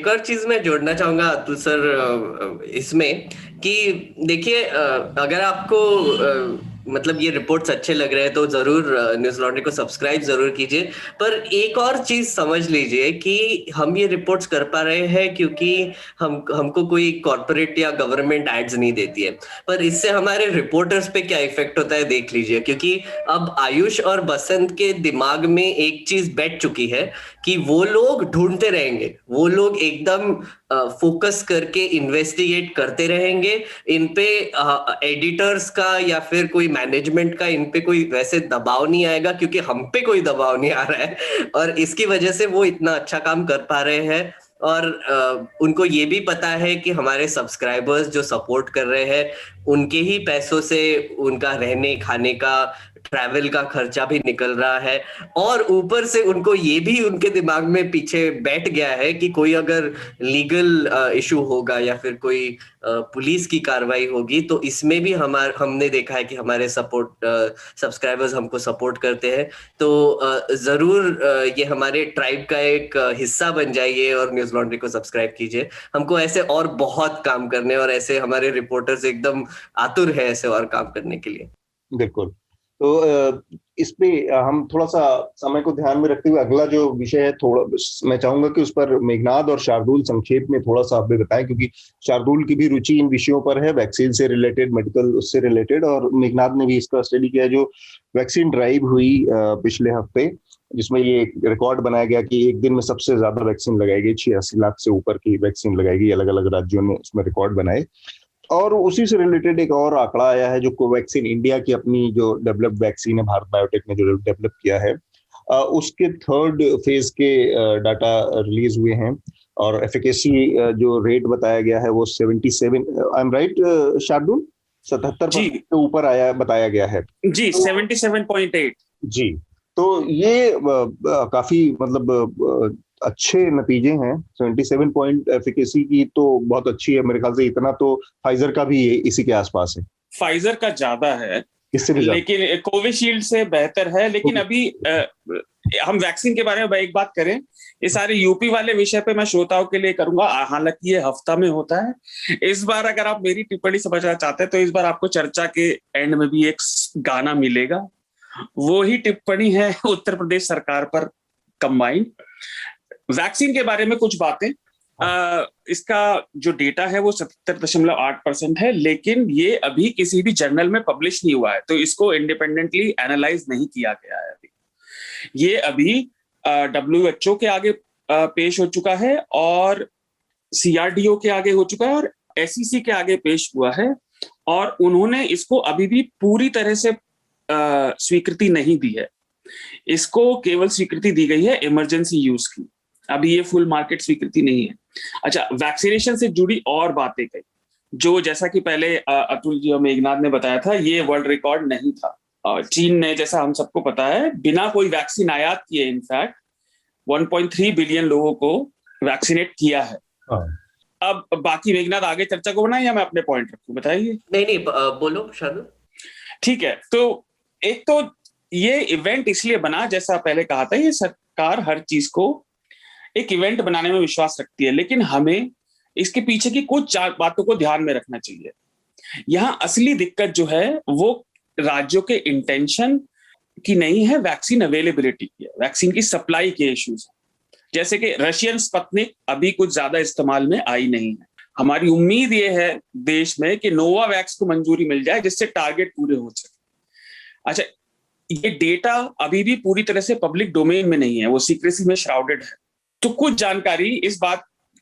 और चीज मैं जोड़ना चाहूंगा अतुल सर इसमें, कि देखिए अगर आपको मतलब ये रिपोर्ट्स अच्छे लग रहे हैं तो जरूर न्यूज़ लॉन्ड्री को सब्सक्राइब जरूर कीजिए। पर एक और चीज समझ लीजिए कि हम ये रिपोर्ट्स कर पा रहे हैं क्योंकि हमको कोई कॉर्पोरेट या गवर्नमेंट एड्स नहीं देती है, पर इससे हमारे रिपोर्टर्स पे क्या इफेक्ट होता है देख लीजिए। क्योंकि अब आयुष और बसंत के दिमाग में एक चीज बैठ चुकी है कि वो लोग ढूंढते रहेंगे, वो लोग एकदम फोकस करके इन्वेस्टिगेट करते रहेंगे। इन पे एडिटर्स का या फिर कोई मैनेजमेंट का इन पे कोई वैसे दबाव नहीं आएगा, क्योंकि हम पे कोई दबाव नहीं आ रहा है, और इसकी वजह से वो इतना अच्छा काम कर पा रहे हैं। और उनको ये भी पता है कि हमारे सब्सक्राइबर्स जो सपोर्ट कर रहे हैं उनके ही पैसों से उनका रहने खाने का, ट्रैवल का खर्चा भी निकल रहा है। और ऊपर से उनको ये भी उनके दिमाग में पीछे बैठ गया है कि कोई अगर लीगल इशू होगा या फिर कोई पुलिस की कार्रवाई होगी तो इसमें भी हमने देखा है कि हमारे सब्सक्राइबर्स हमको सपोर्ट करते हैं। तो जरूर ये हमारे ट्राइब का एक हिस्सा बन जाइए और न्यूज़ लॉन्ड्री को सब्सक्राइब कीजिए। हमको ऐसे और बहुत काम करने, और ऐसे हमारे रिपोर्टर्स एकदम आतुर है ऐसे और काम करने के लिए। बिल्कुल। तो इस पे हम थोड़ा सा समय को ध्यान में रखते हुए अगला जो विषय है, थोड़ा मैं चाहूंगा कि उस पर मेघनाद और शार्दुल संक्षेप में थोड़ा सा आप भी बताएं, क्योंकि शार्दुल की भी रुचि इन विषयों पर है, वैक्सीन से रिलेटेड, मेडिकल उससे रिलेटेड, और मेघनाद ने भी इसका स्टडी किया जो वैक्सीन ड्राइव हुई पिछले हफ्ते, जिसमें ये रिकॉर्ड बनाया गया कि एक दिन में सबसे ज्यादा वैक्सीन लगाई गई, 86 लाख से ऊपर की वैक्सीन लगाई गई, अलग अलग राज्यों ने उसमें रिकॉर्ड बनाए। और उसी से रिलेटेड एक और आंकड़ा आया है जो कोवैक्सीन इंडिया की अपनी जो डेवलप्ड वैक्सीन है, भारत बायोटेक ने जो डेवलप किया है, उसके 3rd फेज के डाटा रिलीज हुए हैं, और एफिकेसी जो रेट बताया गया है वो 77, आई एम राइट शार्दुल, 77% के ऊपर आया बताया गया है जी, 77.8 जी। तो ये काफी मतलब अच्छे नतीजे हैं। 77 पॉइंट एफिकेसी की तो बहुत अच्छी है, मेरे ख्याल से इतना तो फाइजर का भी इसी के आसपास है, फाइजर का ज्यादा है, इससे भी लेकिन कोविशील्ड से बेहतर है। लेकिन अभी हम वैक्सीन के बारे में एक बात करें, ये सारे यूपी वाले विषय पे मैं श्रोताओं के लिए करूंगा, हालांकि ये हफ्ता में होता है। इस बार अगर आप मेरी टिप्पणी समझना चाहते हैं तो इस बार आपको चर्चा के एंड में भी एक गाना मिलेगा, वो ही टिप्पणी है उत्तर प्रदेश सरकार पर कंबाइंड। वैक्सीन के बारे में कुछ बातें, इसका जो डेटा है वो 77.8% है, लेकिन ये अभी किसी भी जर्नल में पब्लिश नहीं हुआ है, तो इसको इंडिपेंडेंटली एनालाइज नहीं किया गया है अभी। ये अभी WHO के आगे पेश हो चुका है, और CRDO के आगे हो चुका है, और SEC के आगे पेश हुआ है, और उन्होंने इसको अभी भी पूरी तरह से स्वीकृति नहीं दी है। इसको केवल स्वीकृति दी गई है इमरजेंसी यूज की, अभी ये फुल मार्केट स्वीकृति नहीं है। अच्छा, वैक्सीनेशन से जुड़ी और बातें कही, जो जैसा कि पहले अतुल जी और मेघनाथ ने बताया था, ये वर्ल्ड रिकॉर्ड नहीं था। चीन ने, जैसा हम सबको पता है, बिना कोई वैक्सीन आयात किए इनफैक्ट 1.3 बिलियन लोगों को वैक्सीनेट किया है। अब बाकी मेघनाथ आगे चर्चा को बनाए या मैं अपने पॉइंट रखूं, बताइए। नहीं, बोलो शार्दुल। ठीक है, तो एक तो ये इवेंट इसलिए बना, जैसा पहले कहा था, ये सरकार हर चीज को एक इवेंट बनाने में विश्वास रखती है, लेकिन हमें इसके पीछे की कुछ बातों को ध्यान में रखना चाहिए। यहाँ असली दिक्कत जो है वो राज्यों के इंटेंशन की नहीं है, वैक्सीन अवेलेबिलिटी की है, वैक्सीन की सप्लाई के इश्यूज। जैसे कि रशियन स्पुतनिक अभी कुछ ज्यादा इस्तेमाल में आई नहीं है। हमारी उम्मीद ये है देश में कि नोवावैक्स को मंजूरी मिल जाए जिससे टारगेट पूरे हो सके। अच्छा, ये डेटा अभी भी पूरी तरह से पब्लिक डोमेन में नहीं है, वो सीक्रेसी में श्राउडेड है। तो कुछ जानकारी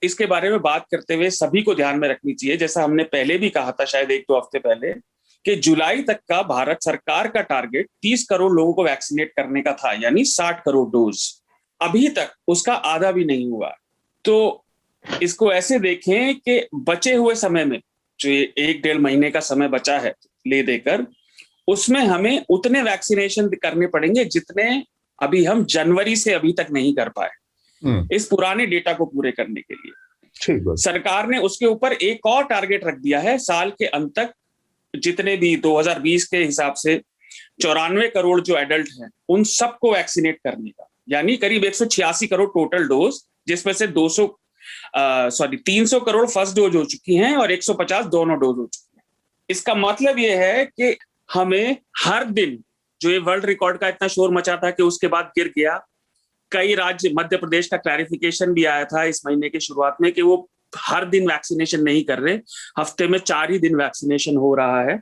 इसके बारे में बात करते हुए सभी को ध्यान में रखनी चाहिए। जैसा हमने पहले भी कहा था, शायद 1-2 हफ्ते पहले, कि जुलाई तक का भारत सरकार का टारगेट 30 करोड़ लोगों को वैक्सीनेट करने का था, यानी 60 करोड़ डोज। अभी तक उसका आधा भी नहीं हुआ। तो इसको ऐसे देखें कि बचे हुए समय में, जो 1-1.5 महीने का समय बचा है ले देकर, उसमें हमें उतने वैक्सीनेशन करने पड़ेंगे जितने अभी हम जनवरी से अभी तक नहीं कर पाए, इस पुराने डेटा को पूरे करने के लिए। सरकार ने उसके ऊपर एक और टारगेट रख दिया है, साल के अंत तक जितने भी 2020 के हिसाब से 94 करोड़ जो एडल्ट हैं उन सबको वैक्सीनेट करने का, यानी करीब 186 करोड़ टोटल डोज, जिसमें से 300 करोड़ फर्स्ट डोज हो चुकी हैं और 150 दोनों डोज हो चुकी हैं। इसका मतलब यह है कि हमें हर दिन, जो ये वर्ल्ड रिकॉर्ड का इतना शोर मचा था कि उसके बाद गिर गया, कई राज्य, मध्य प्रदेश का क्लैरिफिकेशन भी आया था इस महीने की शुरुआत में कि वो हर दिन वैक्सीनेशन नहीं कर रहे, हफ्ते में 4 ही दिन वैक्सीनेशन हो रहा है।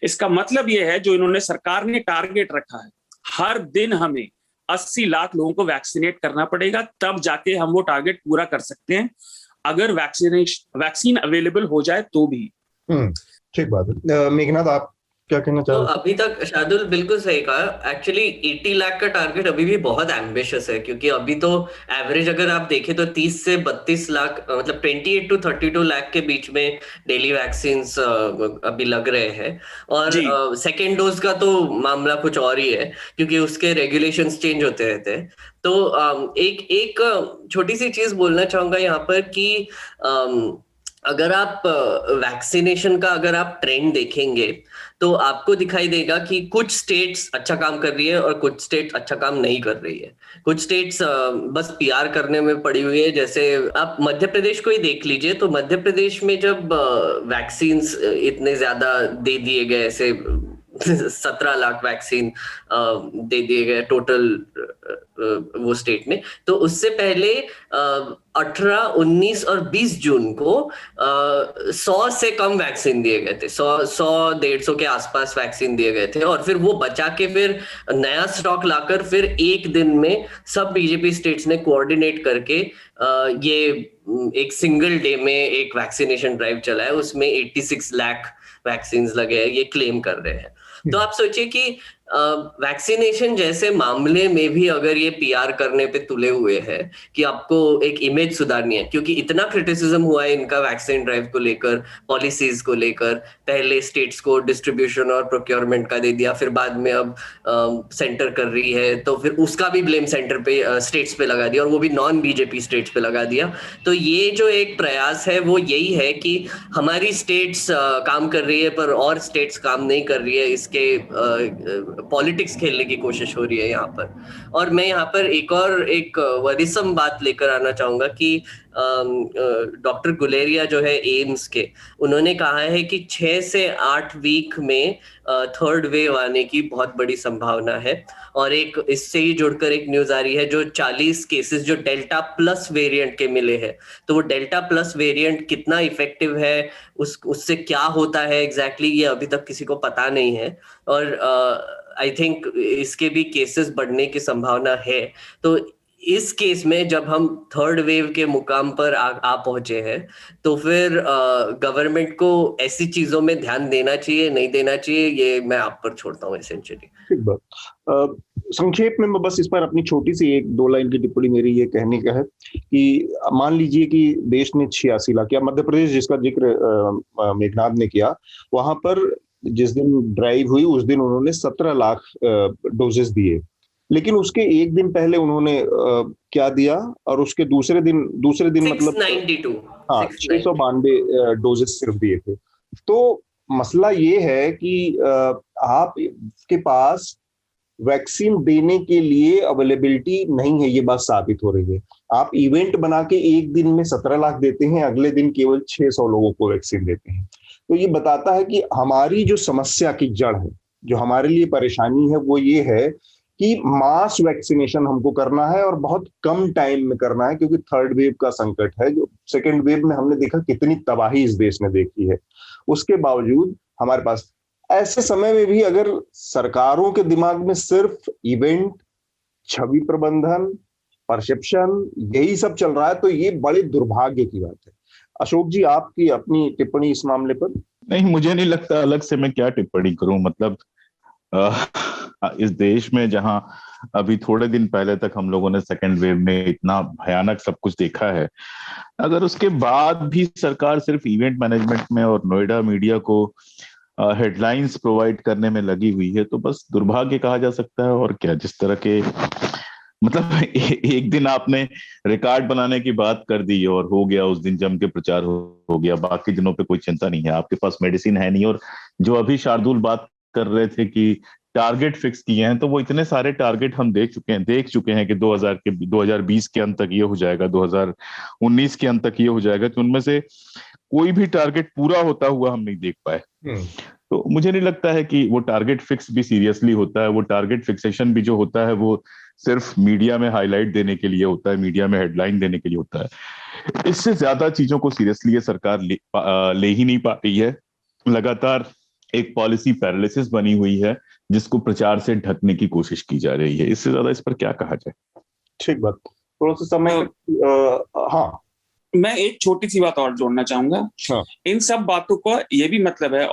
इसका मतलब ये है, जो इन्होंने सरकार ने टारगेट रखा है, हर दिन हमें 80 लाख लोगों को वैक्सीनेट करना पड़ेगा, तब जाके हम वो टारगेट पूरा कर सकते हैं, अगर वैक्सीन अवेलेबल हो जाए तो भी। ठीक बात है। मेघनाथ, आप क्या कहना चाह रहे? तो अभी तक शार्दुल बिल्कुल सही कहा। एक्चुअली 80 लाख का टारगेट अभी भी बहुत एम्बिशियस है, क्योंकि अभी तो एवरेज अगर आप देखें तो 30 से 32 लाख, मतलब 28 to 32 लाख के बीच में डेली वैक्सीन अभी लग रहे हैं। और सेकेंड डोज का तो मामला कुछ और ही है, क्योंकि उसके रेगुलेशंस चेंज होते रहते हैं। तो एक छोटी सी चीज बोलना चाहूंगा यहाँ पर कि अगर आप वैक्सीनेशन का अगर आप ट्रेंड देखेंगे तो आपको दिखाई देगा कि कुछ स्टेट्स अच्छा काम कर रही है और कुछ स्टेट्स अच्छा काम नहीं कर रही है। कुछ स्टेट्स बस पीआर करने में पड़ी हुई है। जैसे आप मध्य प्रदेश को ही देख लीजिए, तो मध्य प्रदेश में जब वैक्सीन्स इतने ज्यादा दे दिए गए, ऐसे 17 लाख वैक्सीन दे दिए गए टोटल वो स्टेट में, तो उससे पहले 18, 19 और 20 जून को 100 से कम वैक्सीन दिए गए थे। 100-150 के आसपास वैक्सीन दिए गए थे, और फिर वो बचा के फिर नया स्टॉक लाकर फिर एक दिन में सब बीजेपी स्टेट्स ने कोऑर्डिनेट करके ये एक सिंगल डे में एक वैक्सीनेशन ड्राइव चला है। उसमें 86 लाख वैक्सीन लगे हैं, ये क्लेम कर रहे हैं। तो आप सोचिए कि वैक्सीनेशन जैसे मामले में भी अगर ये पीआर करने पे तुले हुए हैं कि आपको एक इमेज सुधारनी है, क्योंकि इतना क्रिटिसिज्म हुआ है इनका वैक्सीन ड्राइव को लेकर, पॉलिसीज को लेकर। पहले स्टेट्स को डिस्ट्रीब्यूशन और प्रोक्योरमेंट का दे दिया, फिर बाद में अब सेंटर कर रही है, तो फिर उसका भी ब्लेम सेंटर पे, स्टेट्स पे लगा दिया, और वो भी नॉन बीजेपी स्टेट्स पे लगा दिया। तो ये जो एक प्रयास है वो यही है कि हमारी स्टेट्स काम कर रही है पर और स्टेट्स काम नहीं कर रही है, इसके पॉलिटिक्स खेलने की कोशिश हो रही है यहाँ पर। और मैं यहाँ पर एक वरिसम बात लेकर आना चाहूंगा कि डॉक्टर गुलेरिया जो है एम्स के, उन्होंने कहा है कि 6 से 8 वीक में थर्ड वेव आने की बहुत बड़ी संभावना है। और एक इससे ही जुड़कर एक न्यूज आ रही है, जो 40 केसेस जो डेल्टा प्लस वेरिएंट के मिले हैं, तो वो डेल्टा प्लस वेरिएंट कितना इफेक्टिव है, उससे क्या होता है एग्जैक्टली, ये अभी तक किसी को पता नहीं है। और आई थिंक इसके भी केसेस बढ़ने की संभावना है। तो इस केस में जब हम थर्ड वेव के मुकाम पर आ पहुंचे हैं, तो फिर गवर्नमेंट को ऐसी चीजों में ध्यान देना चाहिए, नहीं देना चाहिए, ये मैं आप पर छोड़ता हूँ एसेंशियली। ठीक बात। संक्षेप में मैं बस इस पर अपनी छोटी सी 1-2 लाइन की टिप्पणी मेरी ये कहने का है कि मान लीजिए कि देश ने 86 लाख, या मध्य प्रदेश जिसका जिक्र मेघनाथ ने किया, वहां पर जिस दिन ड्राइव हुई उस दिन उन्होंने 17 लाख डोजेस दिए। लेकिन उसके एक दिन पहले उन्होंने क्या दिया, और उसके दूसरे दिन मतलब 692 हाँ 692 डोजेस सिर्फ दिए थे। तो मसला ये है कि आपके पास वैक्सीन देने के लिए अवेलेबिलिटी नहीं है, ये बात साबित हो रही है। आप इवेंट बना के एक दिन में 17 लाख देते हैं, अगले दिन केवल 600 लोगों को वैक्सीन देते हैं। तो ये बताता है कि हमारी जो समस्या की जड़ है, जो हमारे लिए परेशानी है, वो ये है कि मास वैक्सीनेशन हमको करना है और बहुत कम टाइम में करना है, क्योंकि थर्ड वेव का संकट है। जो सेकेंड वेव में हमने देखा कितनी तबाही इस देश ने देखी है, उसके बावजूद हमारे पास ऐसे समय में भी अगर सरकारों के दिमाग में सिर्फ इवेंट, छवि प्रबंधन, परसेप्शन, यही सब चल रहा है, तो ये बड़े दुर्भाग्य की बात है। अशोक जी, आपकी अपनी टिप्पणी इस मामले पर? नहीं, मुझे नहीं लगता अलग से मैं क्या टिप्पणी करूं। मतलब इस देश में जहां अभी थोड़े दिन पहले तक हम लोगों ने सेकेंड वेव में इतना भयानक सब कुछ देखा है, अगर उसके बाद भी सरकार सिर्फ इवेंट मैनेजमेंट में और नोएडा मीडिया को हेडलाइंस प्रोवाइड करने में लगी हुई है, तो बस दुर्भाग्य कहा जा सकता है। और क्या, जिस तरह के मतलब एक दिन आपने रिकॉर्ड बनाने की बात कर दी और हो गया, उस दिन जम के प्रचार हो गया, बाकी दिनों पे कोई चिंता नहीं है, आपके पास मेडिसिन है नहीं। और जो अभी शार्दुल बात कर रहे थे कि टारगेट फिक्स किए हैं, तो वो इतने सारे टारगेट हम देख चुके हैं कि 2020 के अंत तक ये हो जाएगा, 2019 के अंत तक ये हो जाएगा, कि उनमें से कोई भी टारगेट पूरा होता हुआ हम नहीं देख पाए। तो मुझे नहीं लगता है कि वो टारगेट फिक्स भी सीरियसली होता है। वो टारगेट फिक्सेशन भी जो होता है वो सिर्फ मीडिया में हाईलाइट देने के लिए होता है, मीडिया में हेडलाइन देने के लिए होता है। इससे ज्यादा चीजों को सीरियसली ये सरकार ले ही नहीं पा रही है। लगातार एक पॉलिसी पैरालिसिस बनी हुई है, जिसको प्रचार से ढकने की कोशिश की जा रही है। इससे ज्यादा इस पर क्या कहा जाए। ठीक बात, थोड़ा सा समय हाँ, मैं एक छोटी सी बात और जोड़ना चाहूंगा। हाँ। इन सब बातों का ये भी मतलब है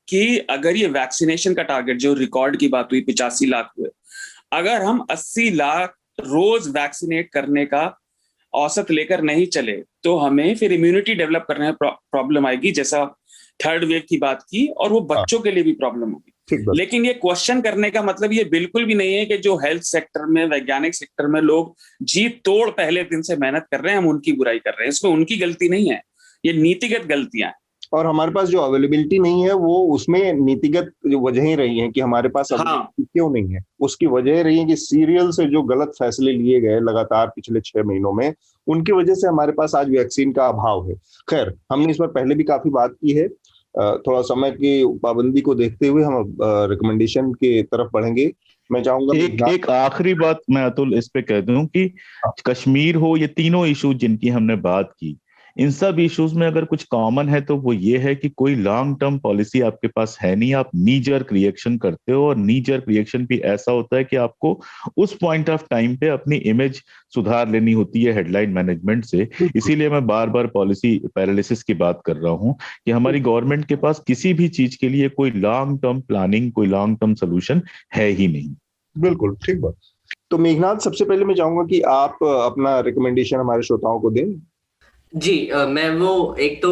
कि अगर ये वैक्सीनेशन का टारगेट, जो रिकॉर्ड की बात हुई 85 लाख हुए, अगर हम 80 लाख रोज वैक्सीनेट करने का औसत लेकर नहीं चले, तो हमें फिर इम्यूनिटी डेवलप करने में प्रॉब्लम आएगी, जैसा थर्ड वेव की बात की, और वो बच्चों के लिए भी प्रॉब्लम होगी। लेकिन ये क्वेश्चन करने का मतलब ये बिल्कुल भी नहीं है कि जो हेल्थ सेक्टर में, वैज्ञानिक सेक्टर में लोग जी तोड़ पहले दिन से मेहनत कर रहे हैं, हम उनकी बुराई कर रहे हैं। इसमें उनकी गलती नहीं है, ये नीतिगत गलतियां हैं। और हमारे पास जो अवेलेबिलिटी नहीं है, वो उसमें नीतिगत वजहें रही हैं कि हमारे पास क्यों नहीं है। उसकी वजह रही है कि सीरियल से जो गलत फैसले लिए गए लगातार पिछले 6 महीनों में, उनकी वजह से हमारे पास आज वैक्सीन का अभाव है। खैर, हमने इस पर पहले भी काफी बात की है। थोड़ा समय की पाबंदी को देखते हुए हम रिकमेंडेशन की तरफ बढ़ेंगे। मैं चाहूंगा एक आखिरी बात मैं अतुल इस पे कह दूं कि कश्मीर हो, ये तीनों इशू जिनकी हमने बात की, इन सब इश्यूज में अगर कुछ कॉमन है तो वो ये है कि कोई लॉन्ग टर्म पॉलिसी आपके पास है नहीं। आप नी जर्क रिएक्शन करते हो, और नी जर्क रिएक्शन भी ऐसा होता है कि आपको उस पॉइंट ऑफ टाइम पे अपनी इमेज सुधार लेनी होती है हेडलाइन मैनेजमेंट से। इसीलिए मैं बार बार पॉलिसी पैरालिसिस की बात कर रहा हूं कि हमारी गवर्नमेंट के पास किसी भी चीज के लिए कोई लॉन्ग टर्म प्लानिंग, कोई लॉन्ग टर्म सोल्यूशन है ही नहीं। बिल्कुल ठीक बात। तो मेघनाथ, सबसे पहले मैं चाहूंगा कि आप अपना रिकमेंडेशन हमारे श्रोताओं को दें। जी, मैं वो एक तो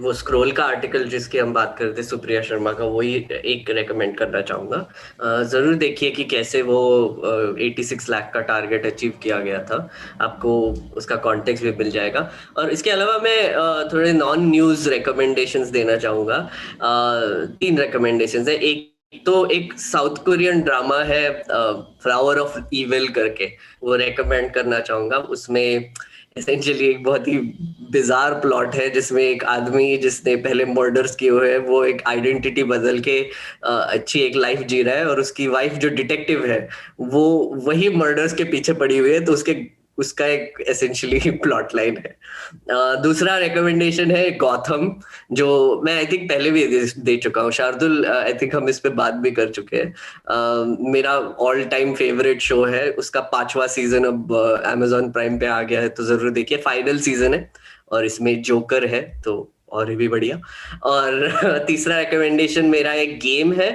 वो स्क्रोल का आर्टिकल जिसकी हम बात करते सुप्रिया शर्मा का, वही एक रेकमेंड करना चाहूंगा। जरूर देखिए कि कैसे वो 86 लाख का टारगेट अचीव किया गया था, आपको उसका कॉन्टेक्स्ट भी मिल जाएगा। और इसके अलावा मैं थोड़े नॉन न्यूज रिकमेंडेशंस देना चाहूंगा। 3 रिकमेंडेशंस है। एक तो एक साउथ कोरियन ड्रामा है फ्लावर ऑफ इविल करके, वो रेकमेंड करना चाहूंगा। उसमें एसेंशियली एक बहुत ही बिजार प्लॉट है, जिसमें एक आदमी जिसने पहले मर्डर्स किए हुए हैं, वो एक आइडेंटिटी बदल के अच्छी एक लाइफ जी रहा है, और उसकी वाइफ जो डिटेक्टिव है वो वही मर्डर्स के पीछे पड़ी हुई है, तो उसका एक एसेंशियली प्लॉट लाइन है। दूसरा रिकमेंडेशन है गॉथम, जो मैं आई थिंक पहले भी दे चुका हूँ। शार्दुल, आई थिंक हम इस पे बात भी कर चुके हैं। मेरा ऑल टाइम फेवरेट शो है, उसका 5वां सीजन अब Amazon प्राइम पे आ गया है, तो जरूर देखिए। फाइनल सीजन है और इसमें जोकर है, तो और भी बढ़िया। और तीसरा रिकमेंडेशन मेरा एक गेम है,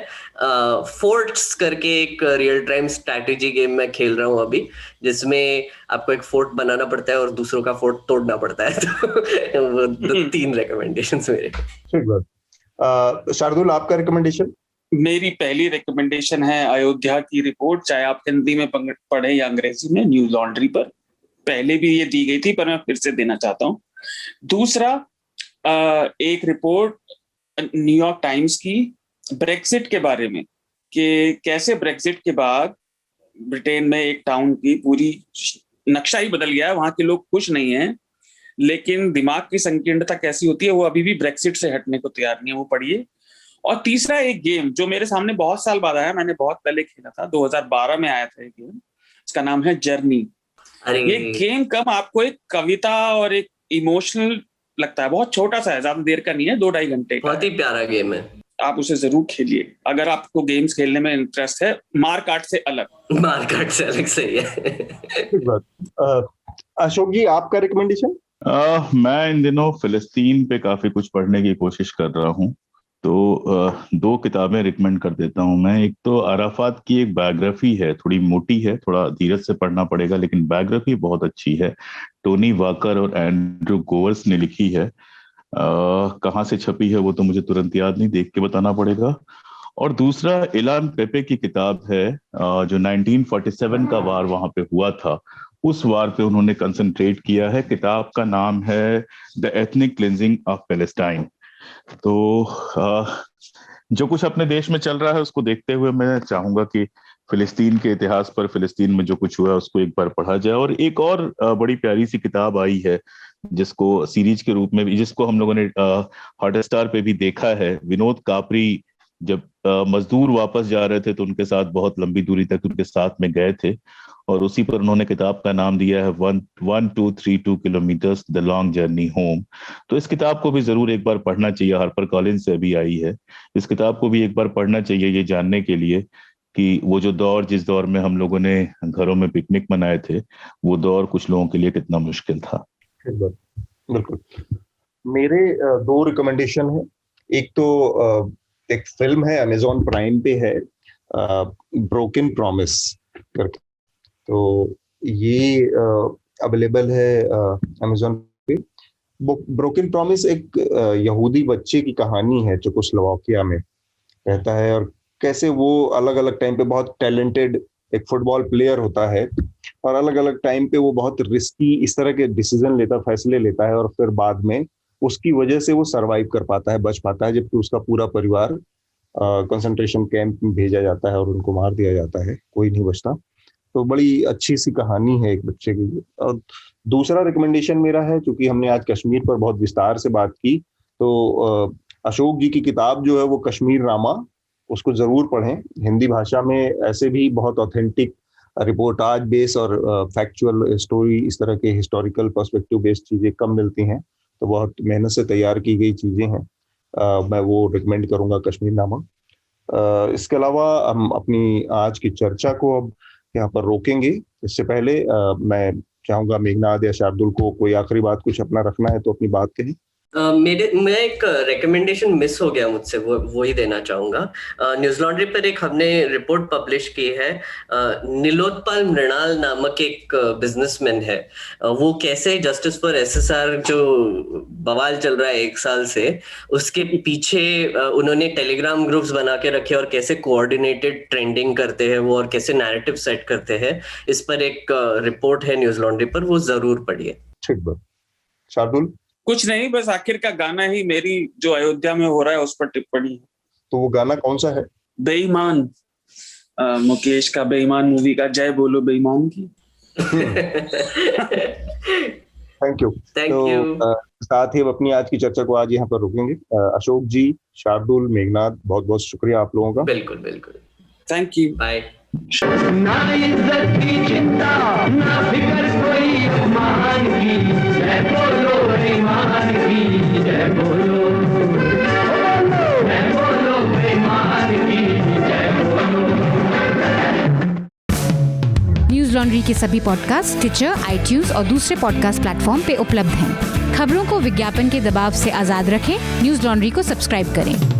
फोर्ट्स करके एक रियल टाइम स्ट्रैटेजी गेम मैं खेल रहा हूँ अभी, जिसमें आपको एक फोर्ट बनाना पड़ता है और दूसरों का फोर्ट तोड़ना पड़ता है। तो वो 3 रिकमेंडेशंस मेरे। ठीक बात। शार्दुल, आपका रिकमेंडेशन? मेरी पहली रिकमेंडेशन है अयोध्या की रिपोर्ट, चाहे आप हिंदी में पढ़े या अंग्रेजी में, न्यूज लॉन्ड्री पर। पहले भी ये दी गई थी पर मैं फिर से देना चाहता हूँ। दूसरा एक रिपोर्ट न्यूयॉर्क टाइम्स की ब्रेक्सिट के बारे में, कि कैसे ब्रेक्सिट के बाद ब्रिटेन में एक टाउन की पूरी नक्शा ही बदल गया है, वहां के लोग खुश नहीं हैं, लेकिन दिमाग की संकीर्णता कैसी होती है वो अभी भी ब्रेक्सिट से हटने को तैयार नहीं है, वो पढ़िए। और तीसरा एक गेम जो मेरे सामने बहुत साल बाद आया, मैंने बहुत पहले खेला था, 2012 में आया था एक गेम, इसका नाम है जर्नी। ये गेम कम आपको एक कविता और एक इमोशनल लगता है, बहुत छोटा सा है, ज्यादा देर का नहीं है, 2-2.5 घंटे का, बहुत ही प्यारा गेम है। आप उसे जरूर खेलिए अगर आपको गेम्स खेलने में इंटरेस्ट है, मारकाट से अलग। मारकाट से अलग, सही है। अशोक जी, आपका रिकमेंडेशन? मैं इन दिनों फिलिस्तीन पे काफी कुछ पढ़ने की कोशिश कर रहा हूँ, तो 2 किताबें रिकमेंड कर देता हूँ मैं। एक तो अराफात की एक बायोग्राफी है, थोड़ी मोटी है, थोड़ा धीरज से पढ़ना पड़ेगा, लेकिन बायोग्राफी बहुत अच्छी है। टोनी वाकर और एंड्रू गोवर्स ने लिखी है। कहाँ से छपी है वो तो मुझे तुरंत याद नहीं, देख के बताना पड़ेगा। और दूसरा इलान पेपे की किताब है, जो 1947 का वार वहां पे हुआ था, उस वार पे उन्होंने कंसंट्रेट किया है। किताब का नाम है the ethnic cleansing of Palestine. तो जो कुछ अपने देश में चल रहा है उसको देखते हुए मैं चाहूंगा कि फिलिस्तीन के इतिहास पर, फिलिस्तीन में जो कुछ हुआ है उसको एक बार पढ़ा जाए। और एक और बड़ी प्यारी सी किताब आई है जिसको सीरीज के रूप में, जिसको हम लोगों ने हॉटस्टार पे भी देखा है। विनोद कापरी जब मजदूर वापस जा रहे थे तो उनके साथ बहुत लंबी दूरी तक उनके साथ में गए थे, और उसी पर उन्होंने किताब का नाम दिया है 1232 kilometres the long journey home. तो इस किताब को भी जरूर एक बार पढ़ना चाहिए, हार्पर कॉलिंस से अभी आई है। इस किताब को भी एक बार पढ़ना चाहिए, ये जानने के लिए कि वो जो दौर, जिस दौर में हम लोगों ने घरों में पिकनिक मनाए थे, वो दौर कुछ लोगों के लिए कितना मुश्किल था। बिल्कुल। मेरे 2 रिकमेंडेशन है। एक तो एक फिल्म है, अमेजॉन प्राइम पे है, ब्रोकन प्रॉमिस करके। तो ये अवेलेबल है अमेजॉन पे। ब्रोकन प्रॉमिस एक यहूदी बच्चे की कहानी है जो चेकोस्लोवाकिया में रहता है, और कैसे वो अलग अलग टाइम पे बहुत टैलेंटेड एक फुटबॉल प्लेयर होता है, और अलग अलग टाइम पे वो बहुत रिस्की इस तरह के डिसीजन लेता, फैसले लेता है, और फिर बाद में उसकी वजह से वो सरवाइव कर पाता है, बच पाता है, जबकि उसका पूरा परिवार कंसंट्रेशन कैंप में भेजा जाता है और उनको मार दिया जाता है, कोई नहीं बचता। तो बड़ी अच्छी सी कहानी है एक बच्चे की। और दूसरा रिकमेंडेशन मेरा है, क्योंकि हमने आज कश्मीर पर बहुत विस्तार से बात की, तो अशोक जी की किताब जो है वो कश्मीर नामा, उसको जरूर पढ़ें। हिंदी भाषा में ऐसे भी बहुत ऑथेंटिक रिपोर्टाज बेस और फैक्चुअल स्टोरी, इस तरह के हिस्टोरिकल पर्सपेक्टिव बेस्ड चीजें कम मिलती हैं, तो बहुत मेहनत से तैयार की गई चीजें हैं। मैं वो रिकमेंड करूंगा, कश्मीर नामा। इसके अलावा हम अपनी आज की चर्चा को अब यहाँ पर रोकेंगे। इससे पहले मैं चाहूंगा मेघनाद या शार्दुल को कोई आखिरी बात कुछ अपना रखना है तो अपनी बात कहें। मैं एक रिकमेंडेशन मिस हो गया मुझसे, वो ही देना चाहूंगा। न्यूज लॉन्ड्री पर एक हमने रिपोर्ट पब्लिश की है, नीलोत्पल मृणाल नामक एक बिजनेसमैन है, वो कैसे जस्टिस फॉर एसएसआर जो बवाल चल रहा है 1 साल से, उसके पीछे उन्होंने टेलीग्राम ग्रुप्स बना के रखे और कैसे कोऑर्डिनेटेड ट्रेंडिंग करते हैं वो, और कैसे नैरेटिव सेट करते हैं, इस पर एक रिपोर्ट है न्यूज लॉन्ड्री पर, वो जरूर पढ़िए। ठीक बात। शार्दुल? कुछ नहीं, बस आखिर का गाना ही मेरी जो अयोध्या में हो रहा है उस पर टिप्पणी है। तो वो गाना कौन सा है? बेईमान, मुकेश का बेईमान मूवी का जय बोलो बेईमान की। Thank you. साथ ही हम अपनी आज की चर्चा को आज यहाँ पर रोकेंगे। अशोक जी, शार्दुल, मेघनाद, बहुत बहुत शुक्रिया आप लोगों का। बिल्कुल बिल्कुल, थैंक यू, बाय। ना इज्जत की चिंता, ना फिकर कोई अपमान की, जय बोलो बेईमान की, जय बोलो, जय बोलो बेईमान की, जय बोलो। न्यूज लॉन्ड्री के सभी पॉडकास्ट टिचर, आईट्यूज और दूसरे पॉडकास्ट प्लेटफॉर्म पे उपलब्ध हैं। खबरों को विज्ञापन के दबाव से आजाद रखें, न्यूज लॉन्ड्री को सब्सक्राइब करें।